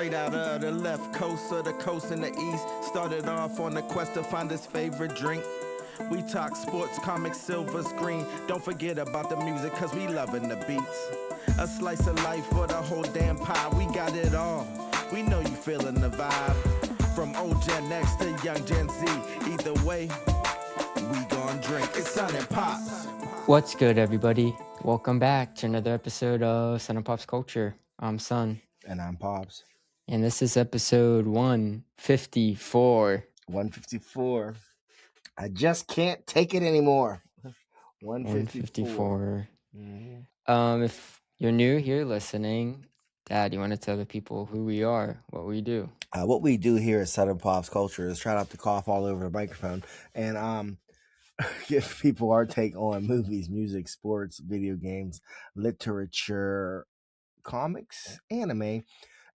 Straight out of the left coast of the coast in the east. Started off on the quest to find his favorite drink. We talk sports, comics, silver screen. Don't forget about the music, cause we loving the beats. A slice of life for the whole damn pie. We got it all. We know you feeling the vibe. From old Gen X to young Gen Z. Either way, we gon' drink. It's Sun and Pops. What's good, everybody? Welcome back to another episode of Sun and Pops Culture. I'm Sun. And I'm Pops. And this is episode 154. 154. I just can't take it anymore. 154. Mm-hmm. If you're new here listening, Dad, you want to tell the people who we are, what we do? What we do here at Sun and Pops Culture is try not to cough all over the microphone and give people our take on movies, music, sports, video games, literature, comics, anime,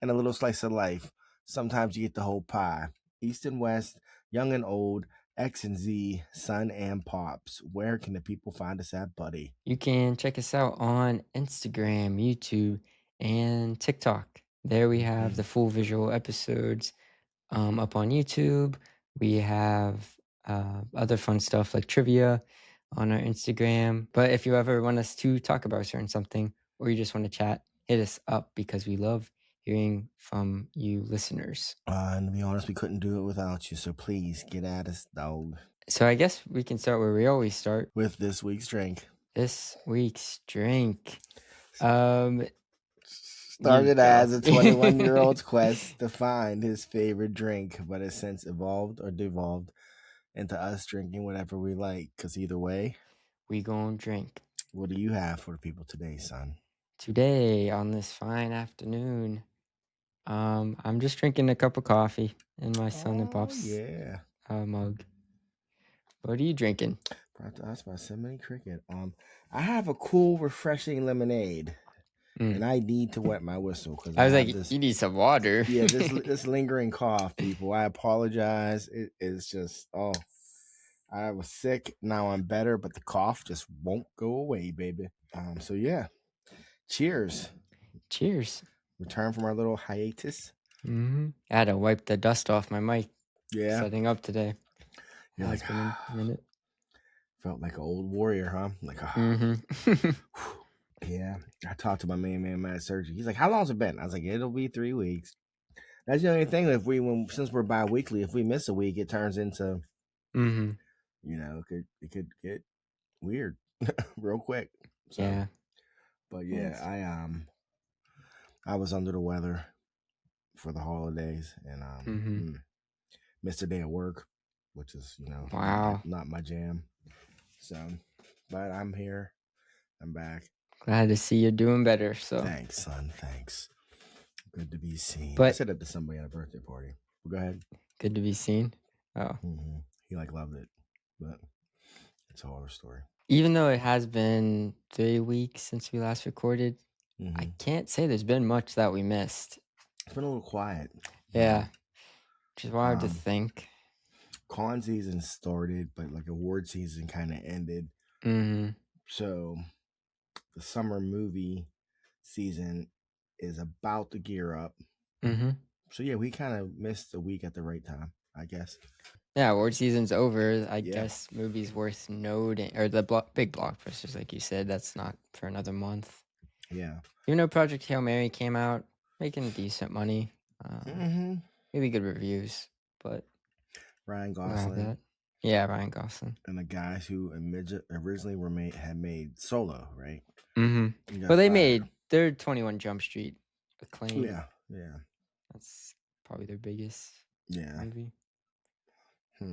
and a little slice of life. Sometimes you get the whole pie. East and West, young and old, X and Z, Sun and Pops. Where can the people find us at, buddy? You can check us out on Instagram, YouTube, and TikTok. There we have the full visual episodes up on YouTube. We have other fun stuff like trivia on our Instagram. But if you ever want us to talk about certain something or you just want to chat, hit us up because we love hearing from you listeners. And to be honest, we couldn't do it without you, so please get at us, dog. So I guess we can start where we always start. With this week's drink. Started as a 21-year-old's quest to find his favorite drink, but has since evolved or devolved into us drinking whatever we like, because either way, we gonna drink. What do you have for the people today, son? Today, on this fine afternoon, I'm just drinking a cup of coffee in my Sun and Pops mug. What are you drinking? Brought to us by Simony Cricket. I have a cool, refreshing lemonade, and I need to wet my whistle because I was like, you need some water. Yeah, this lingering cough, people. I apologize. It is just I was sick. Now I'm better, but the cough just won't go away, baby. So yeah, cheers. Cheers. Return from our little hiatus. I had to wipe the dust off my mic. Yeah, setting up today. You're like, been a minute. Felt like an old warrior, huh? Like, yeah. I talked to my man at surgery. He's like, "How long's it been?" I was like, "It'll be 3 weeks." That's the only thing. Since we're bi-weekly, if we miss a week, it turns into, it could get weird real quick. So, yeah. But yeah, I was under the weather for the holidays and missed a day of work, which is wow, not my jam. So, but I'm here. I'm back. Glad to see you're doing better. So thanks, son. Thanks. Good to be seen. But I said that to somebody at a birthday party. But go ahead. Good to be seen. Oh, he loved it, but it's a horror story. Even though it has been 3 weeks since we last recorded, I can't say there's been much that we missed. It's been a little quiet. Yeah, which is hard to think. Con season started, but like award season kind of ended. So the summer movie season is about to gear up. So yeah, we kind of missed a week at the right time, I guess. Yeah, award season's over. I guess movies worth noting, or the big blockbusters, like you said, that's not for another month. Yeah. Even though Project Hail Mary came out, making decent money. Maybe good reviews, but Ryan Gosling. Yeah, Ryan Gosling. And the guys who originally had made Solo, right? Well, they made their 21 Jump Street acclaim. Yeah. That's probably their biggest movie. I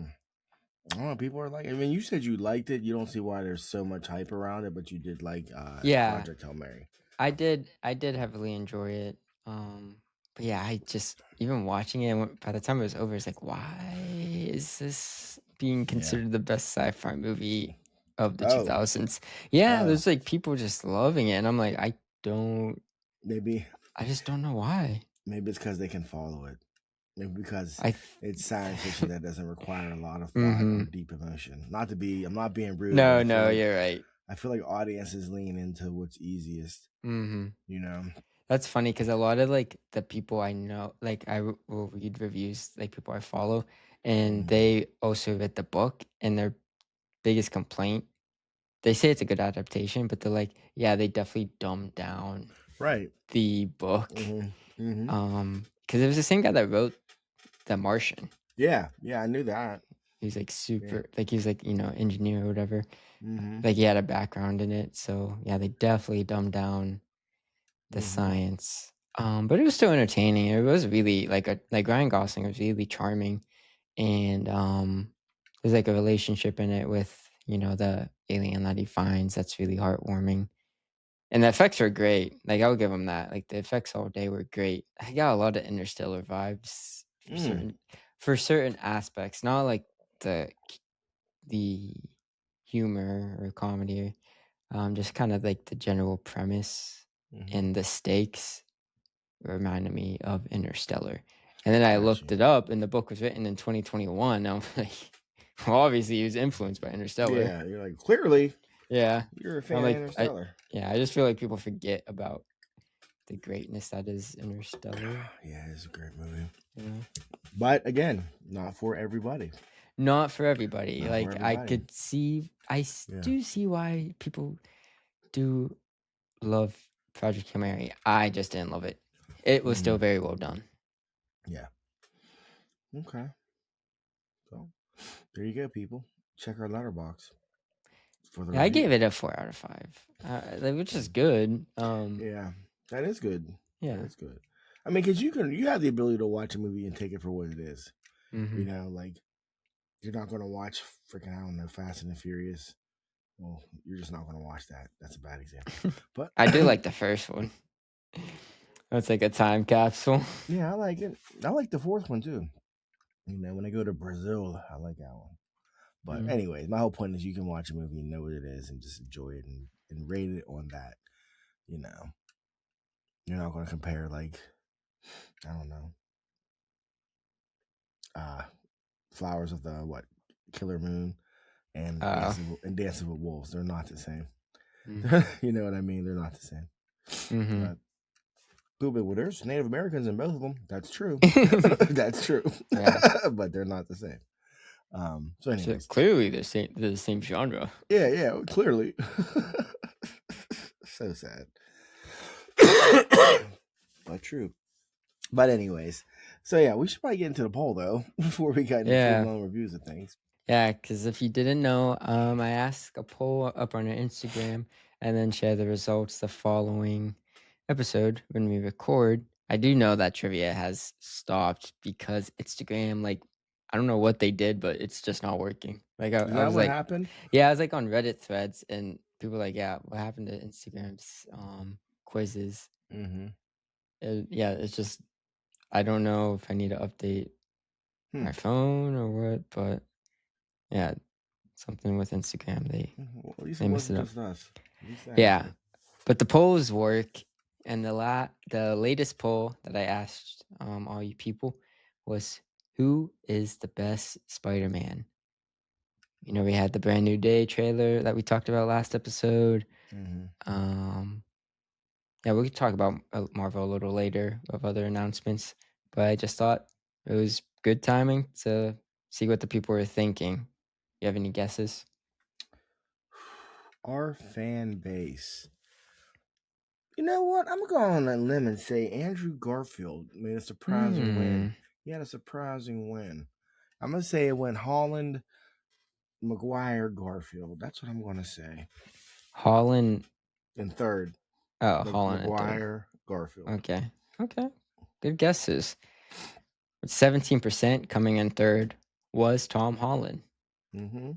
don't know. People are like, I mean, you said you liked it. You don't see why there's so much hype around it, but you did like Project Hail Mary. I did heavily enjoy it. But yeah, I just, even watching it, by the time it was over, it's like, why is this being considered the best sci-fi movie of the 2000s? Yeah, there's like people just loving it, and I'm like, I just don't know why. Maybe it's because they can follow it. Maybe because it's science fiction that doesn't require a lot of thought or deep emotion. I'm not being rude. No, you're right. I feel like audiences lean into what's easiest. You know. That's funny because a lot of like the people I know, like will read reviews, like people I follow, and they also read the book, and their biggest complaint, they say it's a good adaptation, but they're like, yeah, they definitely dumbed down Right. the book. Mm-hmm. Because it was the same guy that wrote The Martian. Yeah, I knew that. He's like super, like he's like, engineer or whatever. Mm-hmm. Like he had a background in it. So yeah, they definitely dumbed down the Mm-hmm. science. But it was still entertaining. It was really like Ryan Gosling was really charming. And there's like a relationship in it with, the alien that he finds that's really heartwarming. And the effects are great. Like I'll give him that. Like the effects all day were great. I got a lot of Interstellar vibes for certain aspects. Not like the humor or comedy. Just kind of like the general premise and the stakes reminded me of Interstellar. And then I looked it up, and the book was written in 2021. I'm like, well, obviously he was influenced by Interstellar. Yeah, you're like, clearly. Yeah. You're a fan I'm like, of Interstellar. I just feel like people forget about the greatness that is Interstellar. Yeah, it's a great movie. Yeah. But again, not for everybody. Not for everybody. Not like for I everybody. could see, do see why people do love Project Hail Mary. I just didn't love it. It was still very well done. Yeah. Okay. So there you go, people. Check our letterbox. Yeah, I gave it a 4 out of 5, which is good. Yeah, that is good. Yeah, that's good. I mean, because you have the ability to watch a movie and take it for what it is. Mm-hmm. You know, like you're not going to watch freaking, I don't know, Fast and the Furious. Well, you're just not going to watch that. That's a bad example. But I do like the first one. That's like a time capsule. Yeah, I like it. I like the fourth one too. You know, when I go to Brazil, I like that one. But anyways, my whole point is you can watch a movie and know what it is and just enjoy it and rate it on that. You know, you're not going to compare like, I don't know, Flowers of the Killer Moon and Dancing with Wolves. They're not the same. You know what I mean? They're not the same. But well, there's Native Americans in both of them. That's true. That's true. Yeah. But they're not the same. So anyways, so clearly they're the same genre. Yeah, clearly. So sad. But true. But anyways, so yeah, we should probably get into the poll though before we get into full-blown reviews of things. Yeah, because if you didn't know, I asked a poll up on our Instagram and then share the results the following episode when we record. I do know that trivia has stopped because Instagram, like, I don't know what they did, but it's just not working. Like, Is that what happened? Yeah, I was like on Reddit threads, and people were like, yeah, what happened to Instagram's quizzes? It's just, I don't know if I need to update my phone or what, but yeah, something with Instagram. They messed it up. Just us. Yeah, but the polls work, and the latest poll that I asked all you people was, who is the best Spider-Man? You know, we had the Brand New Day trailer that we talked about last episode. Yeah, we could talk about Marvel a little later of other announcements, but I just thought it was good timing to see what the people were thinking. You have any guesses? Our fan base. You know what? I'm going on a limb and say Andrew Garfield made a surprising win. He had a surprising win. I'm going to say it went Holland, Maguire, Garfield. That's what I'm going to say. Holland in third. Oh, Holland Maguire, Garfield. Okay. Good guesses. 17% coming in third was Tom Holland. Mm-hmm.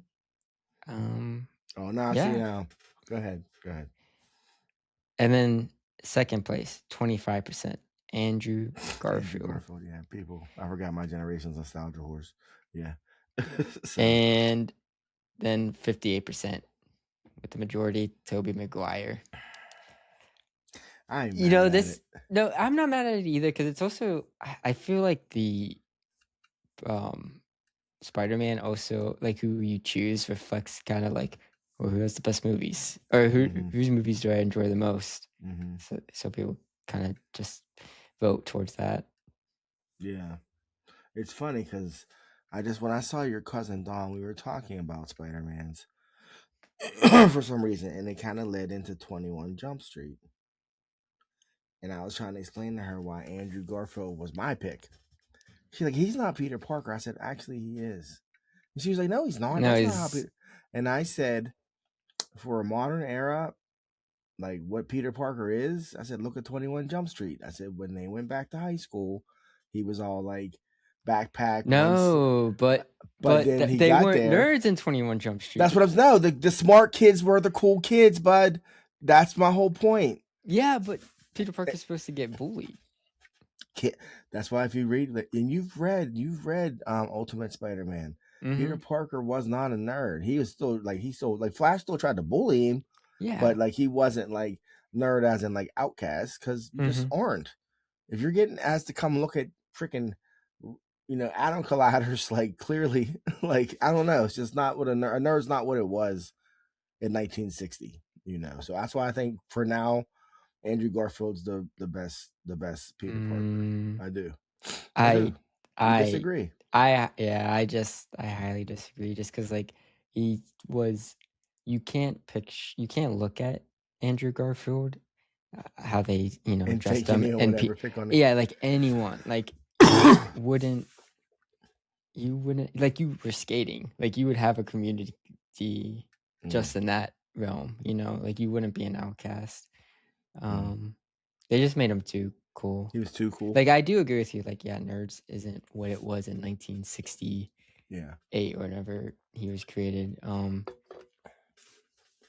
Yeah. See now. Go ahead. And then second place, 25%, Andrew Garfield. Yeah, people. I forgot my generation's nostalgia horse. Yeah. And then 58%, with the majority, Tobey Maguire. I'm not mad at it either, because it's also, I feel like the Spider-Man also, like, who you choose reflects kind of like, who has the best movies, or whose movies do I enjoy the most. So people kind of just vote towards that. Yeah. It's funny because when I saw your cousin Don, we were talking about Spider-Man's for some reason, and it kind of led into 21 Jump Street. And I was trying to explain to her why Andrew Garfield was my pick. She's like, he's not Peter Parker. I said, actually, he is. And she was like, no, he's not. No, That's not how he's Peter. And I said, for a modern era, like what Peter Parker is, I said, look at 21 Jump Street. I said, when they went back to high school, he was all like backpack. no, but then he they got weren't there. nerds in 21 Jump Street. That's what I'm saying. No, the smart kids were the cool kids, bud. That's my whole point. Yeah, but Peter Parker's supposed to get bullied. That's why if you read and you've read Ultimate Spider-Man, Peter Parker was not a nerd. He was still like Flash still tried to bully him, Yeah, but like he wasn't like nerd as in like outcast, because you just aren't. If you're getting asked to come look at freaking atom colliders, like clearly, like I don't know, it's just not what a nerd's not what it was in 1960. So that's why I think for now Andrew Garfield's the best Peter Parker. I do. I disagree. I highly disagree, just because like he was, you can't look at Andrew Garfield, how they And dressed take him him or and whatever, pick on it. yeah, like anyone, like you wouldn't like, you were skating, like you would have a community just in that realm, like you wouldn't be an outcast. They just made him too cool. He was too cool. Like I do agree with you, like nerds isn't what it was in 1968 or whenever he was created.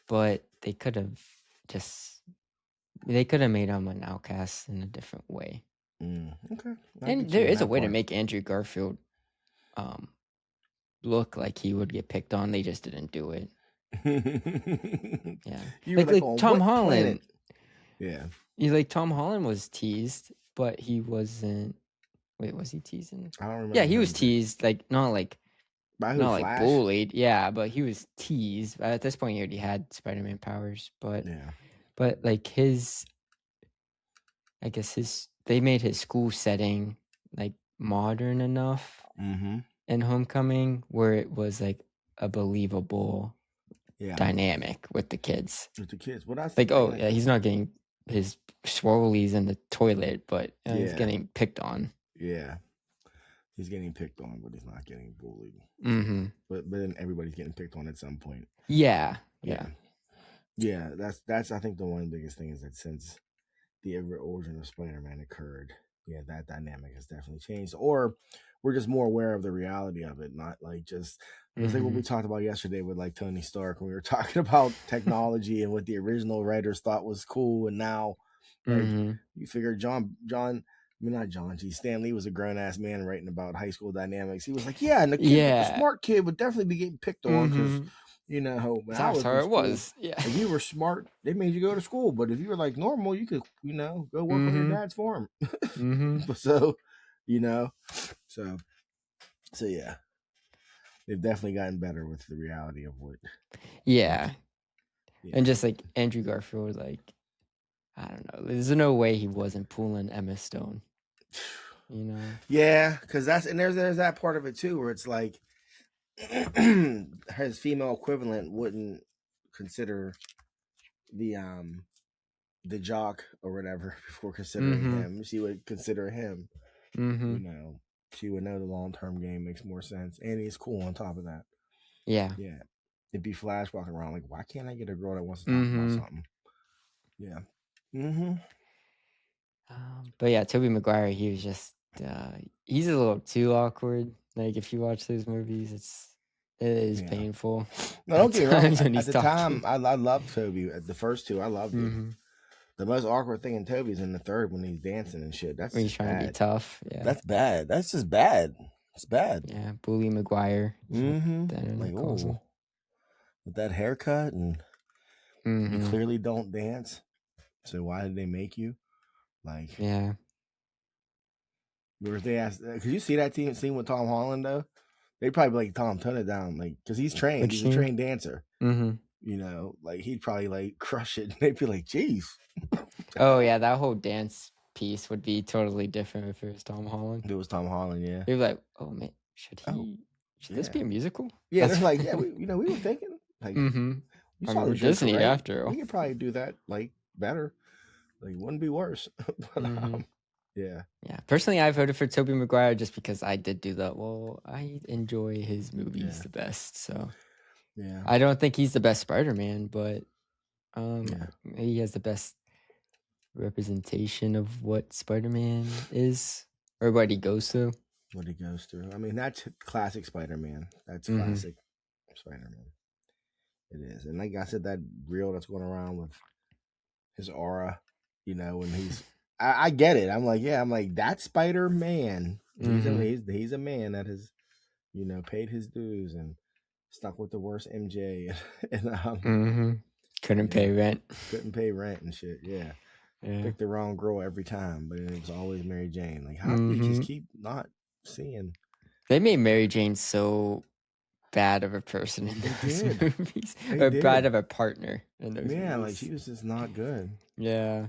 But they could have made him an outcast in a different way. Okay. And there is a way to make Andrew Garfield look like he would get picked on. They just didn't do it. Yeah. Like Tom Holland. Yeah. Tom Holland was teased, but he wasn't. Wait, was he teasing? I don't remember. Yeah, he was teased, like not like Flash? Bullied. Yeah, but he was teased. At this point, he already had Spider-Man powers, but like they made his school setting like modern enough in Homecoming where it was like a believable dynamic with the kids. Well, that's like, oh yeah, he's not getting his swirlies in the toilet, but he's getting picked on. Yeah, he's getting picked on, but he's not getting bullied. But then everybody's getting picked on at some point. Yeah. That's I think the one biggest thing is that since the origin of Spider-Man occurred, that dynamic has definitely changed, or we're just more aware of the reality of it, not like just it's like what we talked about yesterday with like Tony Stark when we were talking about technology and what the original writers thought was cool, and now like you figure Stan Lee was a grown-ass man writing about high school dynamics. He was like, and the smart kid would definitely be getting picked on because that's how it was. Yeah, if you were smart, they made you go to school, but if you were like normal, you could go work on your dad's farm. So so yeah, they've definitely gotten better with the reality of what. And just like Andrew Garfield, like I don't know, there's no way he wasn't pulling Emma Stone. Because there's that part of it too, where it's like his female equivalent wouldn't consider the jock or whatever before considering him. She would consider him. She would know the long-term game makes more sense, and he's cool on top of that. Yeah. It'd be Flash walking around like, why can't I get a girl that wants to talk about something? But yeah, Tobey Maguire, he was just he's a little too awkward. Like if you watch those movies, it is painful. No, don't get me wrong. At the time, I loved Tobey. At the first two, I loved it. The most awkward thing in Tobey's in the third when he's dancing and shit. That's when he's trying to be tough. Yeah, that's bad. That's just bad. It's bad. Yeah, Bully Maguire. Like, oh, with that haircut and you clearly don't dance. So why did they make you? Like, yeah. Where they asked, could you see that scene with Tom Holland though? They probably be like, Tom, tone it down, like, because he's trained. He's a trained dancer. You know, like he'd probably like crush it. And they'd be like, "Geez." Oh yeah, that whole dance piece would be totally different if it was Tom Holland. It was Tom Holland, yeah. You're like, oh man, should Oh, this be yeah. a musical? Yeah, they're like, yeah, we were thinking like Mm-hmm. you I saw mean, the we're jokes were Disney great. after all. We could probably do that like better. Like wouldn't be worse. But Mm-hmm. yeah. Yeah. Personally, I voted for Tobey Maguire just because I did do that. Well, I enjoy his movies Yeah. the best, so Yeah. I don't think he's the best Spider-Man, but Yeah. he has the best representation of what Spider-Man is or what he goes through. What he goes through. I mean, that's classic Spider-Man. That's Mhm. classic Spider-Man. It is. And like I said, that reel that's going around with his aura, you know, when he's I get it. I'm like, yeah, I'm like, that's Spider-Man. He's a man that has, you know, paid his dues and stuck with the worst MJ and Couldn't pay rent. couldn't pay rent and shit. Yeah. Yeah. Picked the wrong girl every time, but it was always Mary Jane. Like, how do we just keep not seeing? They made Mary Jane so bad of a person in those movies. Or bad of a partner in those movies. Yeah, like she was just not good. Yeah.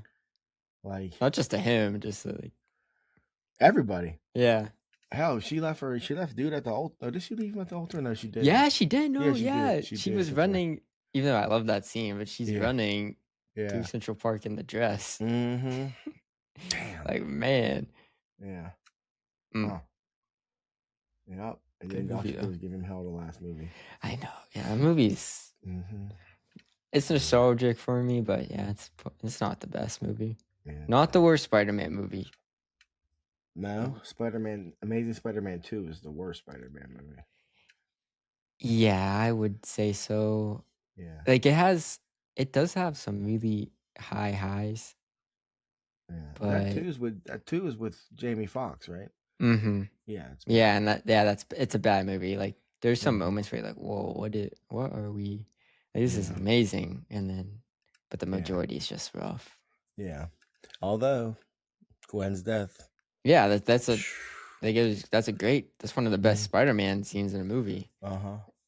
Like not just to him, just to, like everybody. Yeah. Hell, she left dude at the altar. Oh, did she leave him at the altar? No, she didn't. Yeah, she did. No, yeah, she was running. Even though I love that scene, but she's running through Yeah. Central Park in the dress. Mm-hmm. Damn. Like, man. Yeah. Mm. Huh. Yep. And Good then movie, Dr. Cruz give him hell the last movie. I know. Yeah, the movie's it's nostalgic for me, but yeah, it's not the best movie. Yeah. Not the worst Spider-Man movie. No, Amazing Spider-Man 2 is the worst Spider-Man movie. Yeah, I would say so. Yeah. Like it does have some really high highs. Yeah. But that 2 is with Jamie Foxx, right? Mm-hmm. Yeah. Yeah, and it's a bad movie. Like there's some moments where you're like, whoa, what are we? Like, this is amazing, but the majority is just rough. Yeah. Although Gwen's death. Yeah, that's one of the best Spider-Man scenes in a movie.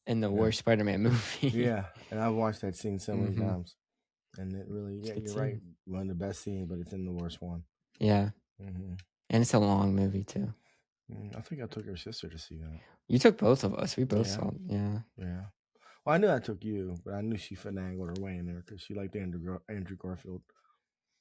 And the worst Spider-Man movie. Yeah, and I've watched that scene so many times, and it really, you're right, one of the best scenes, but it's in the worst one. Yeah, and it's a long movie too. I think I took her sister to see that. You took both of us. We both saw it. Yeah. Yeah. Well, I knew I took you, but I knew she finagled her way in there because she liked Andrew Garfield.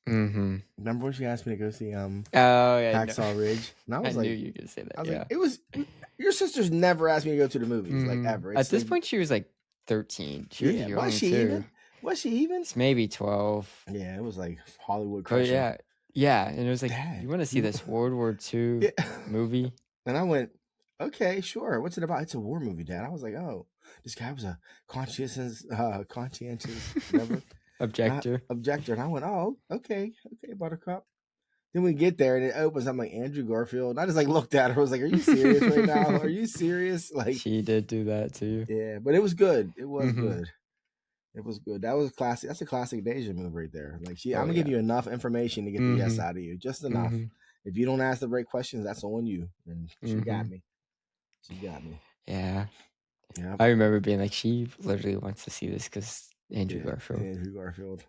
Mm-hmm. Remember when she asked me to go see Hacksaw Ridge? And I was knew you were gonna say that. I was like, your sister's never asked me to go to the movies, like ever. At this point, she was like 13. She was young too. Was she even? It's maybe 12. Yeah, it was like Hollywood crushing. Yeah, and it was like, Dad, you want to see this World War II movie? And I went, okay, sure. What's it about? It's a war movie, Dad. I was like, oh, this guy was a conscientious, whatever. Objector. And I went, oh, okay, Buttercup. Then we get there and it opens. I'm like, Andrew Garfield. And I just like looked at her. I was like, are you serious right now? Are you serious? Like, she did do that too. Yeah, but it was good. It was good. It was good. That was classic. That's a classic Deja move right there. Like, I'm gonna give you enough information to get the yes out of you, just enough. If you don't ask the right questions, that's on you. And she got me. Yeah. Yeah. I remember being like, she literally wants to see this because Andrew Garfield.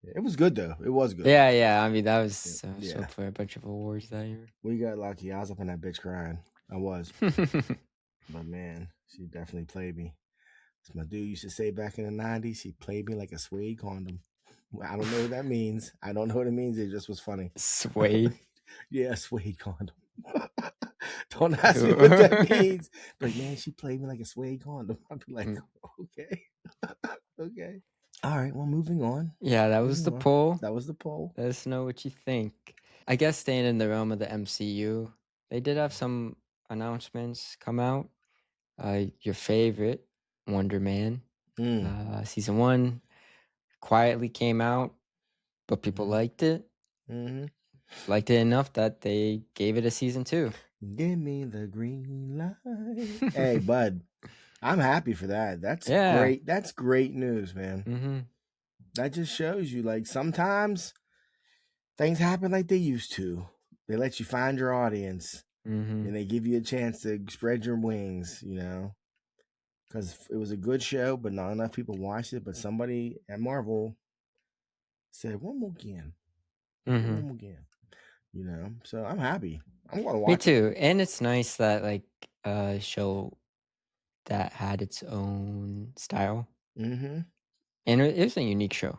Yeah, it was good though. It was good. Yeah. I mean, that was so for a bunch of awards that year. We got lucky. I was up in that bitch crying. I was. But man, she definitely played me. As my dude used to say back in the 90s, he played me like a suede condom. I don't know what that means. It just was funny. Suede? Yeah, suede condom. Don't ask me what that means. But man, she played me like a suede condom. I'd be like, okay. Okay. All right, well, moving on. Yeah, that was the poll. That was the poll. Let us know what you think. I guess staying in the realm of the MCU, they did have some announcements come out. Your favorite, Wonder Man. Season 1 quietly came out, but people liked it. Liked it enough that they gave it a season 2. Give me the green light. Hey, bud, I'm happy for that. That's great. That's great news, man. That just shows you, like, sometimes things happen like they used to. They let you find your audience, and they give you a chance to spread your wings, you know. because it was a good show, but not enough people watched it. But somebody at Marvel said one more again, Mm-hmm. one more again. You know, so I'm happy. I'm gonna Me watch it. too. And it's nice that like a show that had its own style, Mm-hmm. and it was a unique show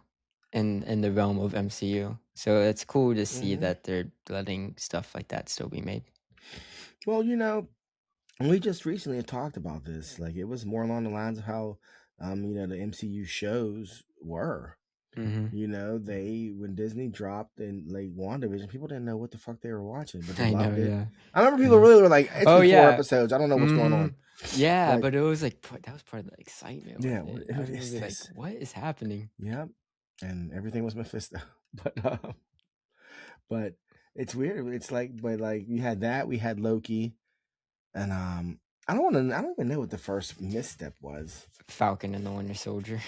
in the realm of MCU. So it's cool to see Mm-hmm. that they're letting stuff like that still be made. Well, you know, we just recently talked about this. Like, it was more along the lines of how, the MCU shows were. Mm-hmm. You know, when Disney dropped in like WandaVision, people didn't know what the fuck they were watching, but they I know, loved it. yeah. I remember people Yeah. really were like, "It's Oh been 4 yeah. episodes. I don't know what's going Mm-hmm. on." Yeah, Like, but it was like that was part of the excitement yeah, with what it. I is remember like, this? what is happening? Yep, and everything was Mephisto, but it's weird. It's like, but like you had that, we had Loki, and I don't even know what the first misstep was. Falcon and the Winter Soldier.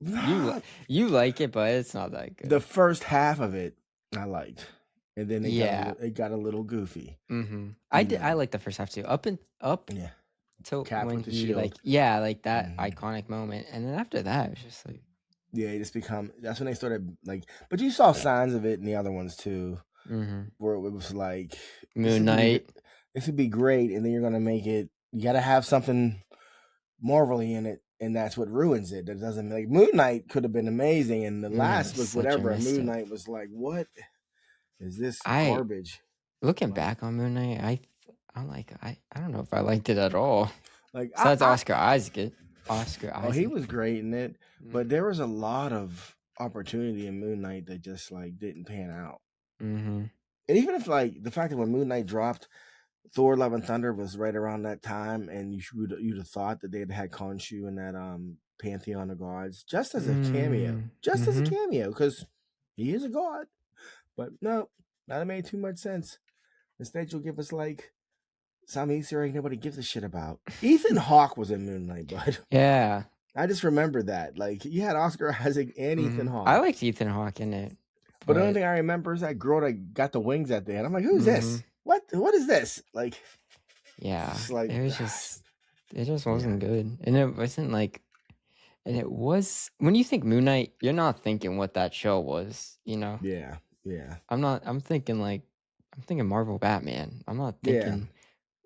Nah, You like it, but it's not that the good. first half of it I liked, and then Yeah. it got a little goofy. Mm-hmm. You I know, like the first half too. Up yeah, till Cap when with the he shield. like like that Mhm. iconic moment, and then after that it was just like Yeah, that's when they started like, but you saw signs of it in the other ones too, where it was like Moon Knight. this would be great, and then you're gonna make it. You got to have something Marvel-y in it, and that's what ruins it. That doesn't like Moon Knight could have been amazing, and the Moon Knight last was look such a whatever. Moon misstep. Knight was like, what is this I garbage? Looking Like, back on Moon Knight, I'm like I don't know if I liked it at all. like Besides I Oscar Isaac. Oscar oh, he Isaac. was great in it, but Mm. there was a lot of opportunity in Moon Knight that just like didn't pan out. Mm-hmm. And even if like the fact that when Moon Knight dropped, Thor: Love and Thunder was right around that time, and you'd have thought that they'd had Khonshu in that pantheon of gods just as a cameo, Mm-hmm. because he is a god. But no, that made too much sense. Instead, you'll give us like some Easter egg nobody gives a shit about. Ethan Hawke was in Moon Knight, bud. Yeah. I just remember that. Like, you had Oscar Isaac and Ethan I Hawke. liked Ethan Hawke in it. But the only thing I remember is that girl that got the wings at the end. I'm like, who's this? What is this? Like, Yeah. like It just wasn't good. And it wasn't like and it was when you think Moon Knight, you're not thinking what that show was, you know? yeah. I'm thinking Marvel Batman. I'm not Yeah. thinking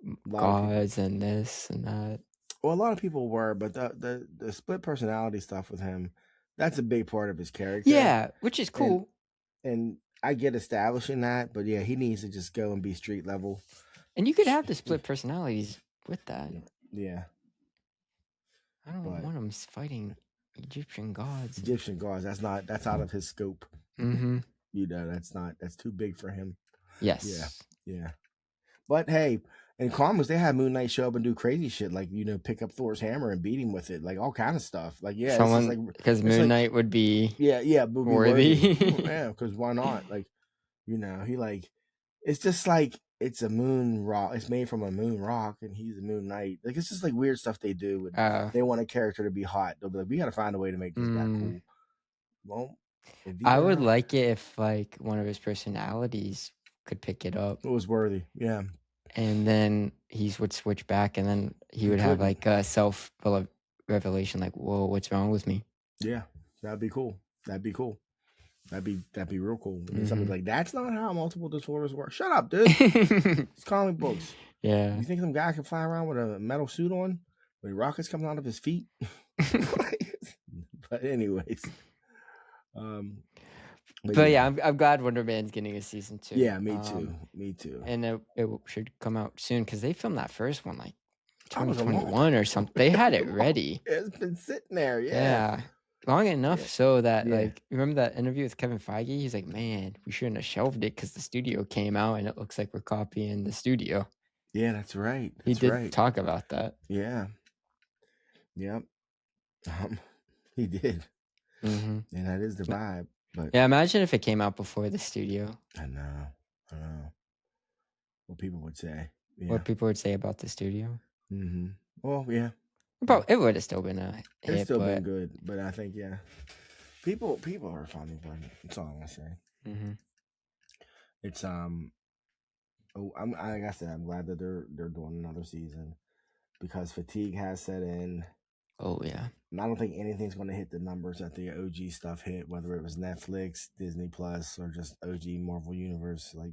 A lot of people. gods and this and that. Well, a lot of people were, but the split personality stuff with him, that's a big part of his character. Yeah, which is cool. And I get establishing that, but yeah, he needs to just go and be street level. And you could have the split personalities with that. Yeah. I don't want him fighting Egyptian gods. Egyptian gods, that's out of his scope. Mm-hmm. You know, that's too big for him. Yes. Yeah. But hey, in comics, they had Moon Knight show up and do crazy shit, like, pick up Thor's hammer and beat him with it, like all kind of stuff. Like, yeah, because Moon Knight would be would be worthy. Yeah, because why not? Like, he like, it's just like it's a moon rock. It's made from a moon rock, and he's a Moon Knight. Like, it's just like weird stuff they do. They want a character to be hot. They'll be like, we got to find a way to make this guy cool. Well, I would like it if like one of his personalities could pick it up. It was worthy, yeah. And then he would switch back, and then he would have like a self revelation, like, "Whoa, what's wrong with me?" Yeah, that'd be cool. That'd be real cool. And then somebody's like, "That's not how multiple disorders work." Shut up, dude. It's comic books. Yeah. You think some guy can fly around with a metal suit on with rockets coming out of his feet? But anyways, but yeah, I'm glad Wonder Man's getting a season 2. Yeah, me too. And it should come out soon because they filmed that first one like 2021 or something. They had it ready. It's been sitting there, yeah, long enough so that like, remember that interview with Kevin Feige? He's like, man, we shouldn't have shelved it because the studio came out and it looks like we're copying the studio. Yeah, that's right. He did talk about that. Yeah. Yep. He did. Mm-hmm. And that is the vibe. But yeah, imagine if it came out before the studio. I know. What people would say. Yeah. What people would say about the studio. Mm-hmm. Well, yeah. It would have still been a hit. It's still been good, but I think people are funny, but that's all I'm gonna say. Mm-hmm. It's like I said, I'm glad that they're doing another season. because fatigue has set in. Oh yeah. And I don't think anything's going to hit the numbers that the OG stuff hit, whether it was Netflix, Disney Plus, or just OG Marvel Universe. Like,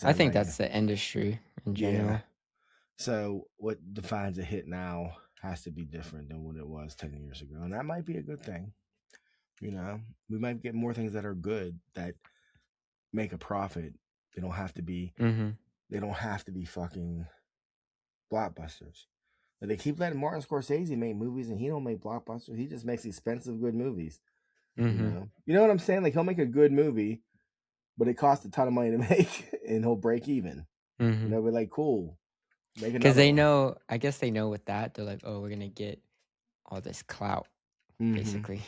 I think like, that's the industry in general. yeah. So what defines a hit now has to be different than what it was 10 years ago, and that might be a good thing. You know, we might get more things that are good that make a profit. They don't have to be. Mm-hmm. They don't have to be fucking blockbusters. But they keep letting Martin Scorsese make movies, and he don't make blockbusters. He just makes expensive, good movies. Mm-hmm. You know what I'm saying? Like, he'll make a good movie, but it costs a ton of money to make, and he'll break even. Mm-hmm. You know, we're like, cool, make another. Because they know, I guess they know with that, they're like, oh, we're gonna get all this clout, basically.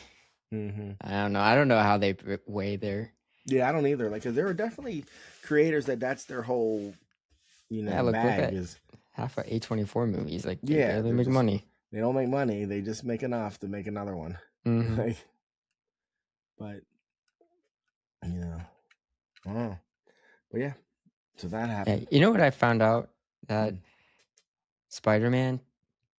Mm-hmm. I don't know how they weigh their. Yeah, I don't either. Like, because there are definitely creators that's their whole, bag is. Half of A24 movies, like, they Yeah, barely make money. They don't make money. They just make enough to make another one. Mm-hmm. Like, but but yeah. So that happened. Yeah, you know what I found out? That Spider-Man,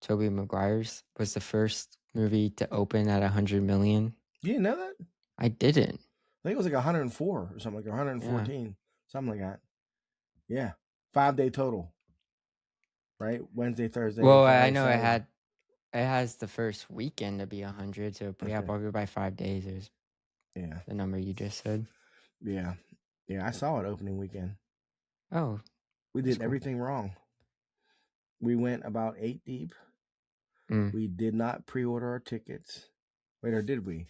Tobey Maguire's, was the first movie to open at 100 million. You didn't know that? I didn't. I think it was like 104 or something, like 114, something like that. Yeah, 5-day total. Right, Wednesday, Thursday. Well, Friday, I know Saturday. it has the first weekend to be 100, so yeah, probably by 5 days is the number you just said. Yeah, I saw it opening weekend. Oh, we did everything wrong. We went about 8 deep. We did not pre-order our tickets. Wait, or did we?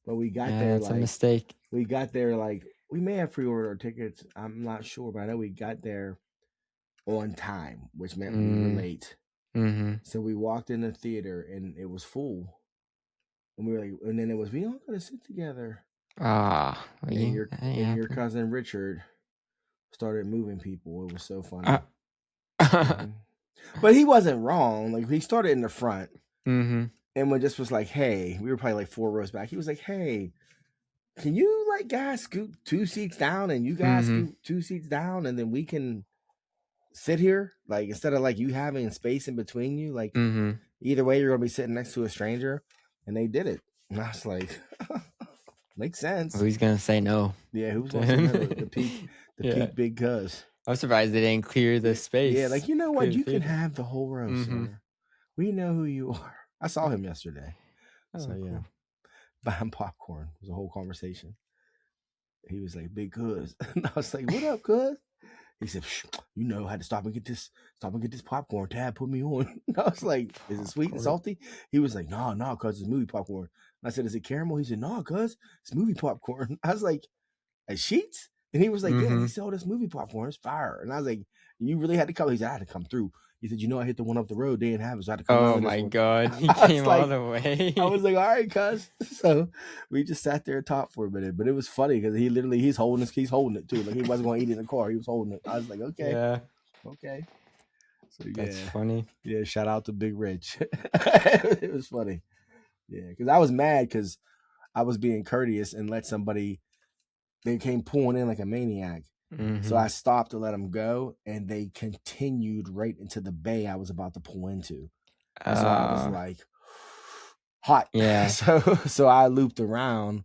But we got there. That's a mistake. We got there we may have pre-ordered our tickets. I'm not sure, but I know we got there on time, which meant we were late. Mm-hmm. So we walked in the theater and it was full, and we were like, and then it was, we all gotta sit together. And your cousin Richard started moving people. It was so funny. But he wasn't wrong. Like, he started in the front, and when just was like, hey, we were probably like 4 rows back. He was like, hey, can you guys scoot 2 seats down, and you guys scoot 2 seats down, and then we can sit here, like, instead of you having space in between you, either way you're gonna be sitting next to a stranger. And they did it, and I was like, makes sense. Who's gonna say no? Yeah, who's gonna say no? The peak big cuz. I'm surprised they didn't clear the space. Yeah, like, you know what, you can have the whole row, sir. We know who you are. I saw him yesterday. So yeah, cool. Buying popcorn was a whole conversation. He was like, big cuz. And I was like, what up, cuz? He said, I had to stop and get this popcorn. Dad put me on. And I was like, is it sweet and salty? He was like, no, cuz it's movie popcorn. I said, is it caramel? He said, no, cuz it's movie popcorn. I was like, at Sheetz? And he was like, yeah, they sell this movie popcorn. It's fire. And I was like, you really had to come? He said, I had to come through. He said, I hit the one up the road. They didn't have it, so I had to come. Oh my God. He came all the way. I was like, all right, cuz. So we just sat there and talked for a minute. But it was funny because he's holding it too. Like, he wasn't going to eat it in the car. He was holding it. I was like, okay. Yeah. Okay. So that's funny. Yeah, shout out to Big Rich. It was funny. Yeah, because I was mad because I was being courteous and let somebody, they came pulling in like a maniac. So I stopped to let them go, and they continued right into the bay I was about to pull into. So I was like, hot. Yeah. So I looped around,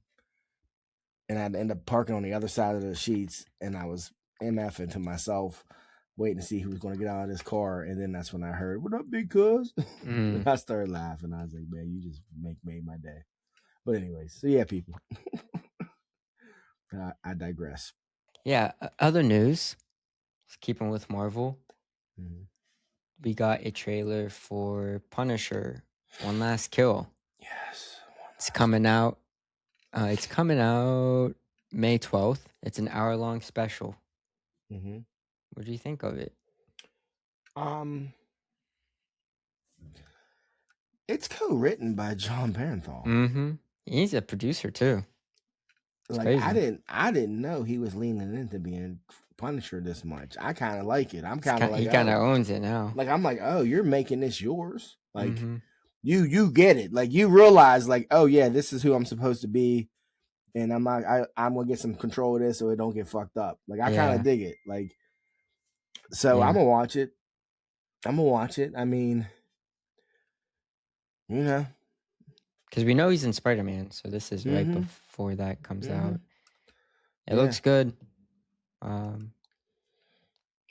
and I ended up parking on the other side of the Sheetz, and I was MFing to myself, waiting to see who was going to get out of this car. And then that's when I heard, what up, big cuz? And I started laughing. I was like, man, you just made my day. But anyways, so yeah, people. I digress. Yeah, other news, keeping with Marvel, we got a trailer for Punisher, One Last Kill. Yes. It's coming out. It's coming out May 12th. It's an hour-long special. What do you think of it? It's co-written by John Bernthal. He's a producer too. Like, crazy. I didn't know he was leaning into being Punisher this much. I kind of like it. I'm kind of like, he kind of owns it now. Like, I'm like, oh, you're making this yours. Like, you get it. Like, you realize, like, oh yeah, this is who I'm supposed to be, and I'm gonna get some control of this so it don't get fucked up. Like, I kind of dig it. Like, so I'm gonna watch it. I mean, You know, because we know he's in Spider-Man, so this is right Mhm. before that comes Mhm. out. It Yeah. looks good. Yeah.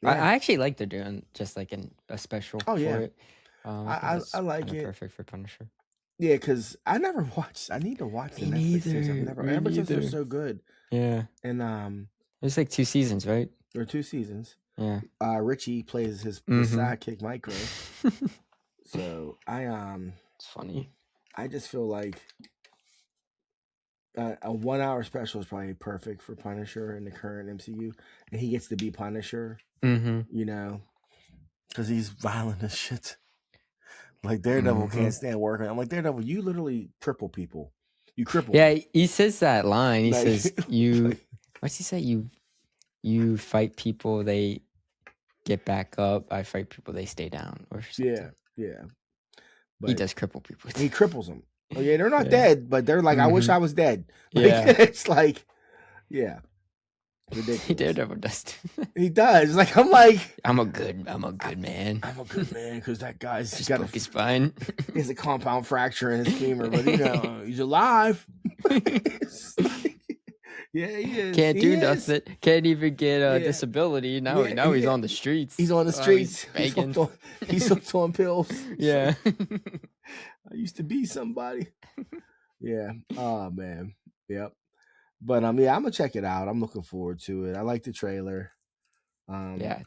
I actually like they're doing just like a special Oh, for yeah. it. I think I that's like kind of it. perfect for Punisher. Yeah, because I never watched. I need to watch the Me Netflix series. I've neither. never. Me Ever since they're neither. so good. Yeah, And there's like 2 seasons, right? there are 2 seasons. Yeah. Richie plays his Mhm. sidekick Micro. So It's funny. I just feel like a 1 hour special is probably perfect for Punisher in the current MCU, and he gets to be Punisher. Mhm. You know, because he's violent as shit. Like Daredevil can't stand working. I'm like, Daredevil, you literally cripple people. You cripple. Yeah, them. he says that line. He Like- says, "You." like- What's he say? You fight people, they get back up. I fight people, they stay down, or something. yeah. He But does cripple people. he cripples them. Oh yeah, they're not Yeah. dead, but they're like, I wish Mhm. I was dead. Like, Yeah. it's like, yeah, ridiculous. Daredevil does. He does. Like, I'm like, I'm a good man. I'm a good man because that guy's Just got broke his spine. he has a compound fracture in his femur, but he's alive. Yeah, he is. Can't He do is. nothing. Can't even get a Yeah. disability. Now Yeah, he's yeah. on the streets. He's on the Oh, streets. he's begging. He's hooked on pills. Yeah. I used to be somebody. Yeah. Oh man. Yep. But yeah, I'm gonna check it out. I'm looking forward to it. I like the trailer. Yeah.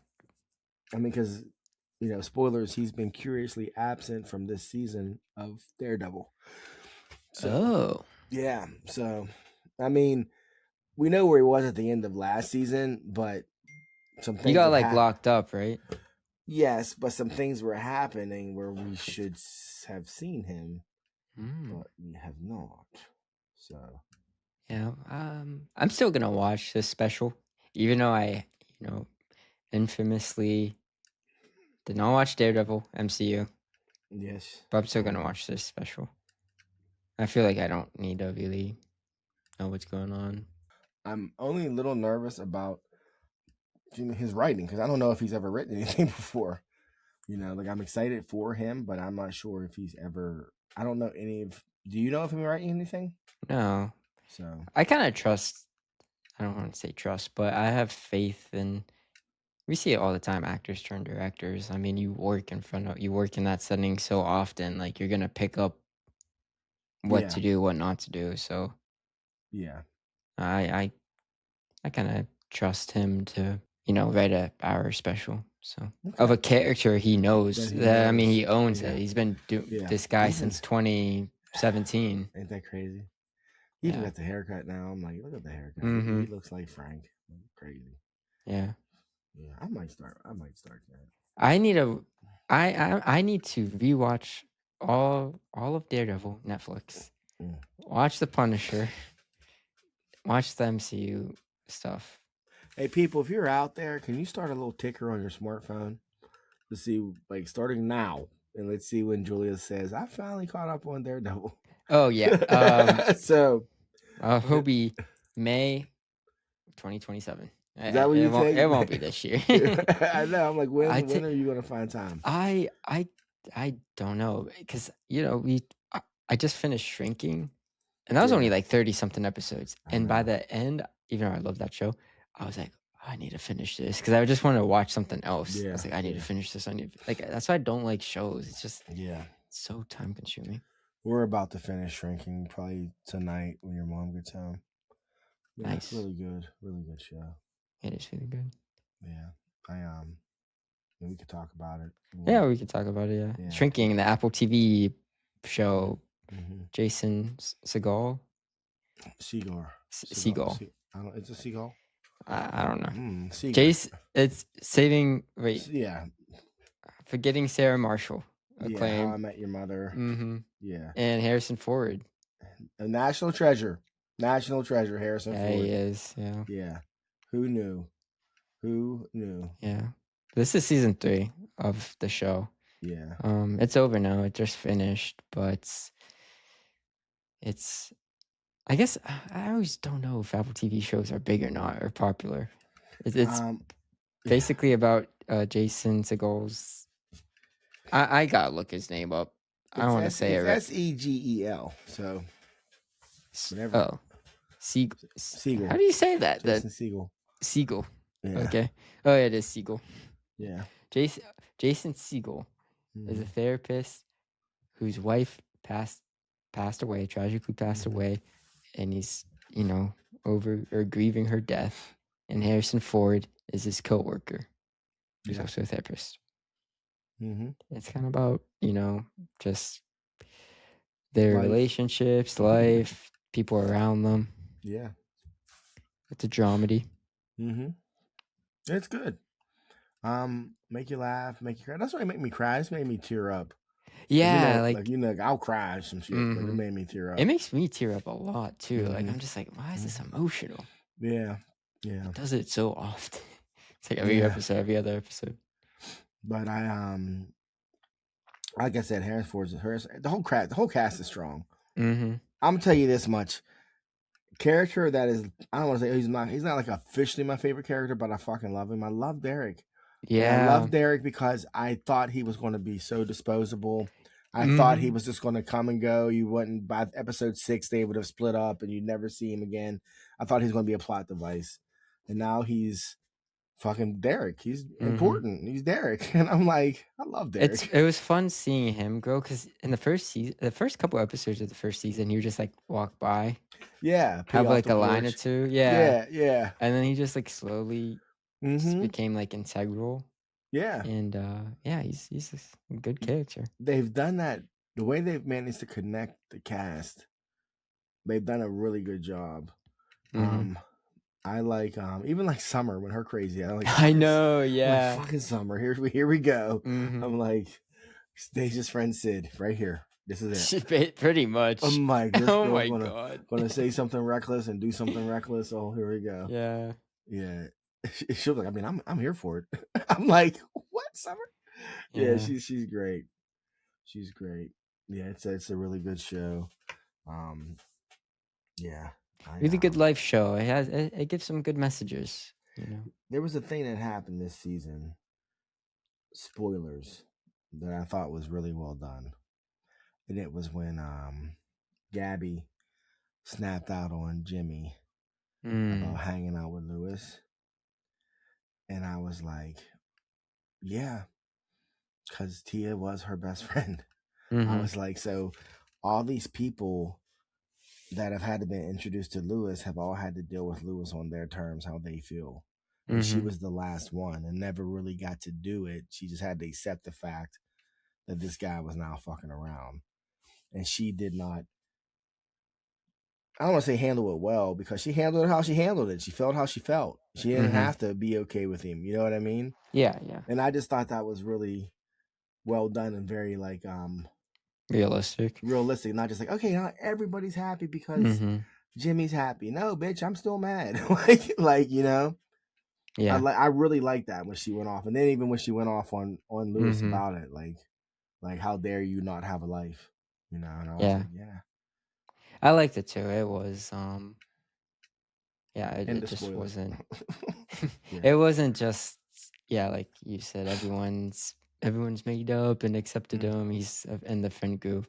I mean, because spoilers. He's been curiously absent from this season of Daredevil. So, yeah. So, I mean, we know where he was at the end of last season, but some things You got have like hap- locked up, right? Yes, but some things were happening where we should have seen him, but we have not. So Yeah. I'm still gonna watch this special, even though I, infamously did not watch Daredevil MCU, yes, but I'm still gonna watch this special. I feel like I don't need to really know what's going on. I'm only a little nervous about his writing because I don't know if he's ever written anything before. Like I'm excited for him, but I'm not sure if he's ever. I don't know any of. Do you know if he's writing anything? No. So I kind of trust. I don't want to say trust, but I have faith in. We see it all the time. Actors turn directors. I mean, you work in that setting so often. Like you're gonna pick up what to do, what not to do. So yeah, I kind of trust him to write a hour special. So of a character he knows. I mean, he owns it. He's been doing this guy since 2017. Ain't that crazy? He even got the haircut now. I'm like, look at the haircut. He looks like Frank. Crazy. Yeah. Yeah, I might start that. I need to rewatch all of Daredevil Netflix. Watch The Punisher. Watch the MCU stuff. Hey people, if you're out there, can you start a little ticker on your smartphone to see, like, starting now, and let's see when Julia says, "I finally caught up on Daredevil." Oh yeah. So he'll be May 2027. Is that what you think? It won't be this year. I know. I'm like, when are you gonna find time? I don't know, because I just finished Shrinking, and that was only like 30 something episodes. And by the end, even though I love that show, I was like, I need to finish this because I just wanted to watch something else. I was like, I need to finish this. That's why I don't like shows. It's just so time consuming. We're about to finish Shrinking probably tonight when your mom gets home. Yeah, nice, really good show. It is really good. Yeah, we could talk about it. Yeah, we could talk about it. Yeah. Shrinking, the Apple TV show. Jason Segel. Seagull. It's a seagull. I don't know. Jace. It's saving. Wait. Yeah. Forgetting Sarah Marshall. Yeah. How I Met Your Mother. Mm-hmm. Yeah. And Harrison Ford. A national treasure. Harrison Ford. He is. Yeah. Yeah. Who knew? Yeah. This is season 3 of the show. Yeah. It's over now. It just finished, but it's. I guess I always don't know if Apple TV shows are big or not, or popular. It's basically about Jason Segel's. I gotta look his name up. I don't want to say it right. Segel. So whatever. Oh, Segel. How do you say that? Jason Segel. Segel. Yeah. Okay. Oh, yeah, it is Segel. Yeah. Jason Segel is a therapist whose wife passed away, tragically passed away, and he's, grieving her death. And Harrison Ford is his coworker. He's also a therapist. It's kind of about, just their relationships, life, people around them. Yeah. It's a dramedy. It's good. Make you laugh, make you cry. That's why it made me cry. It's made me tear up. Yeah, I'll cry some shit, but it made me tear up. It makes me tear up a lot too. Like I'm just like, why is this emotional? Yeah. It does it so often. It's like every episode, every other episode. But like I said, the whole cast is strong. I'm gonna tell you this much. Character that is, I don't want to say he's not like officially my favorite character, but I fucking love him. I love Derek. Yeah. And I love Derek because I thought he was going to be so disposable. I thought he was just going to come and go. You wouldn't, by episode 6, they would have split up and you'd never see him again. I thought he was going to be a plot device. And now he's fucking Derek. He's important. He's Derek. And I'm like, I love Derek. It was fun seeing him grow because in the first couple episodes of the first season, he would just like walk by. Yeah. Have like a line or two. Yeah. Yeah. And then he just like slowly just became like integral. Yeah. And he's a good character. They've done that. The way they've managed to connect the cast, they've done a really good job. I like even like Summer when her crazy. I know, yeah. I'm like, fucking Summer. Here we go. I'm like, Stacia's friend Sid, right here. This is it. Pretty much. I'm like, oh my god. Gonna say something reckless and do something reckless. Oh, here we go. Yeah. Yeah. She'll be like, I mean, I'm here for it. I'm like, what, Summer? Yeah, she's great. She's great. Yeah, it's a really good show. Yeah. Really good life show. It gives some good messages. There was a thing that happened this season. Spoilers that I thought was really well done. And it was when Gabby snapped out on Jimmy about hanging out with Lewis. And I was like, yeah, because Tia was her best friend. I was like, so all these people that have had to be introduced to Lewis have all had to deal with Lewis on their terms, how they feel. And she was the last one and never really got to do it. She just had to accept the fact that this guy was now fucking around. And she did not, I don't want to say handle it well, because she handled it how she handled it. She felt how she felt. She didn't have to be okay with him. You know what I mean? Yeah. And I just thought that was really well done and very like realistic, not just like, okay, now everybody's happy because Jimmy's happy. No, bitch, I'm still mad. like yeah, I really like that when she went off. And then even when she went off on Lewis about it, like how dare you not have a life, and I was like, yeah, I liked it too. It was it just spoilers. wasn't it wasn't just like you said, everyone's made up and accepted him. He's in the friend group.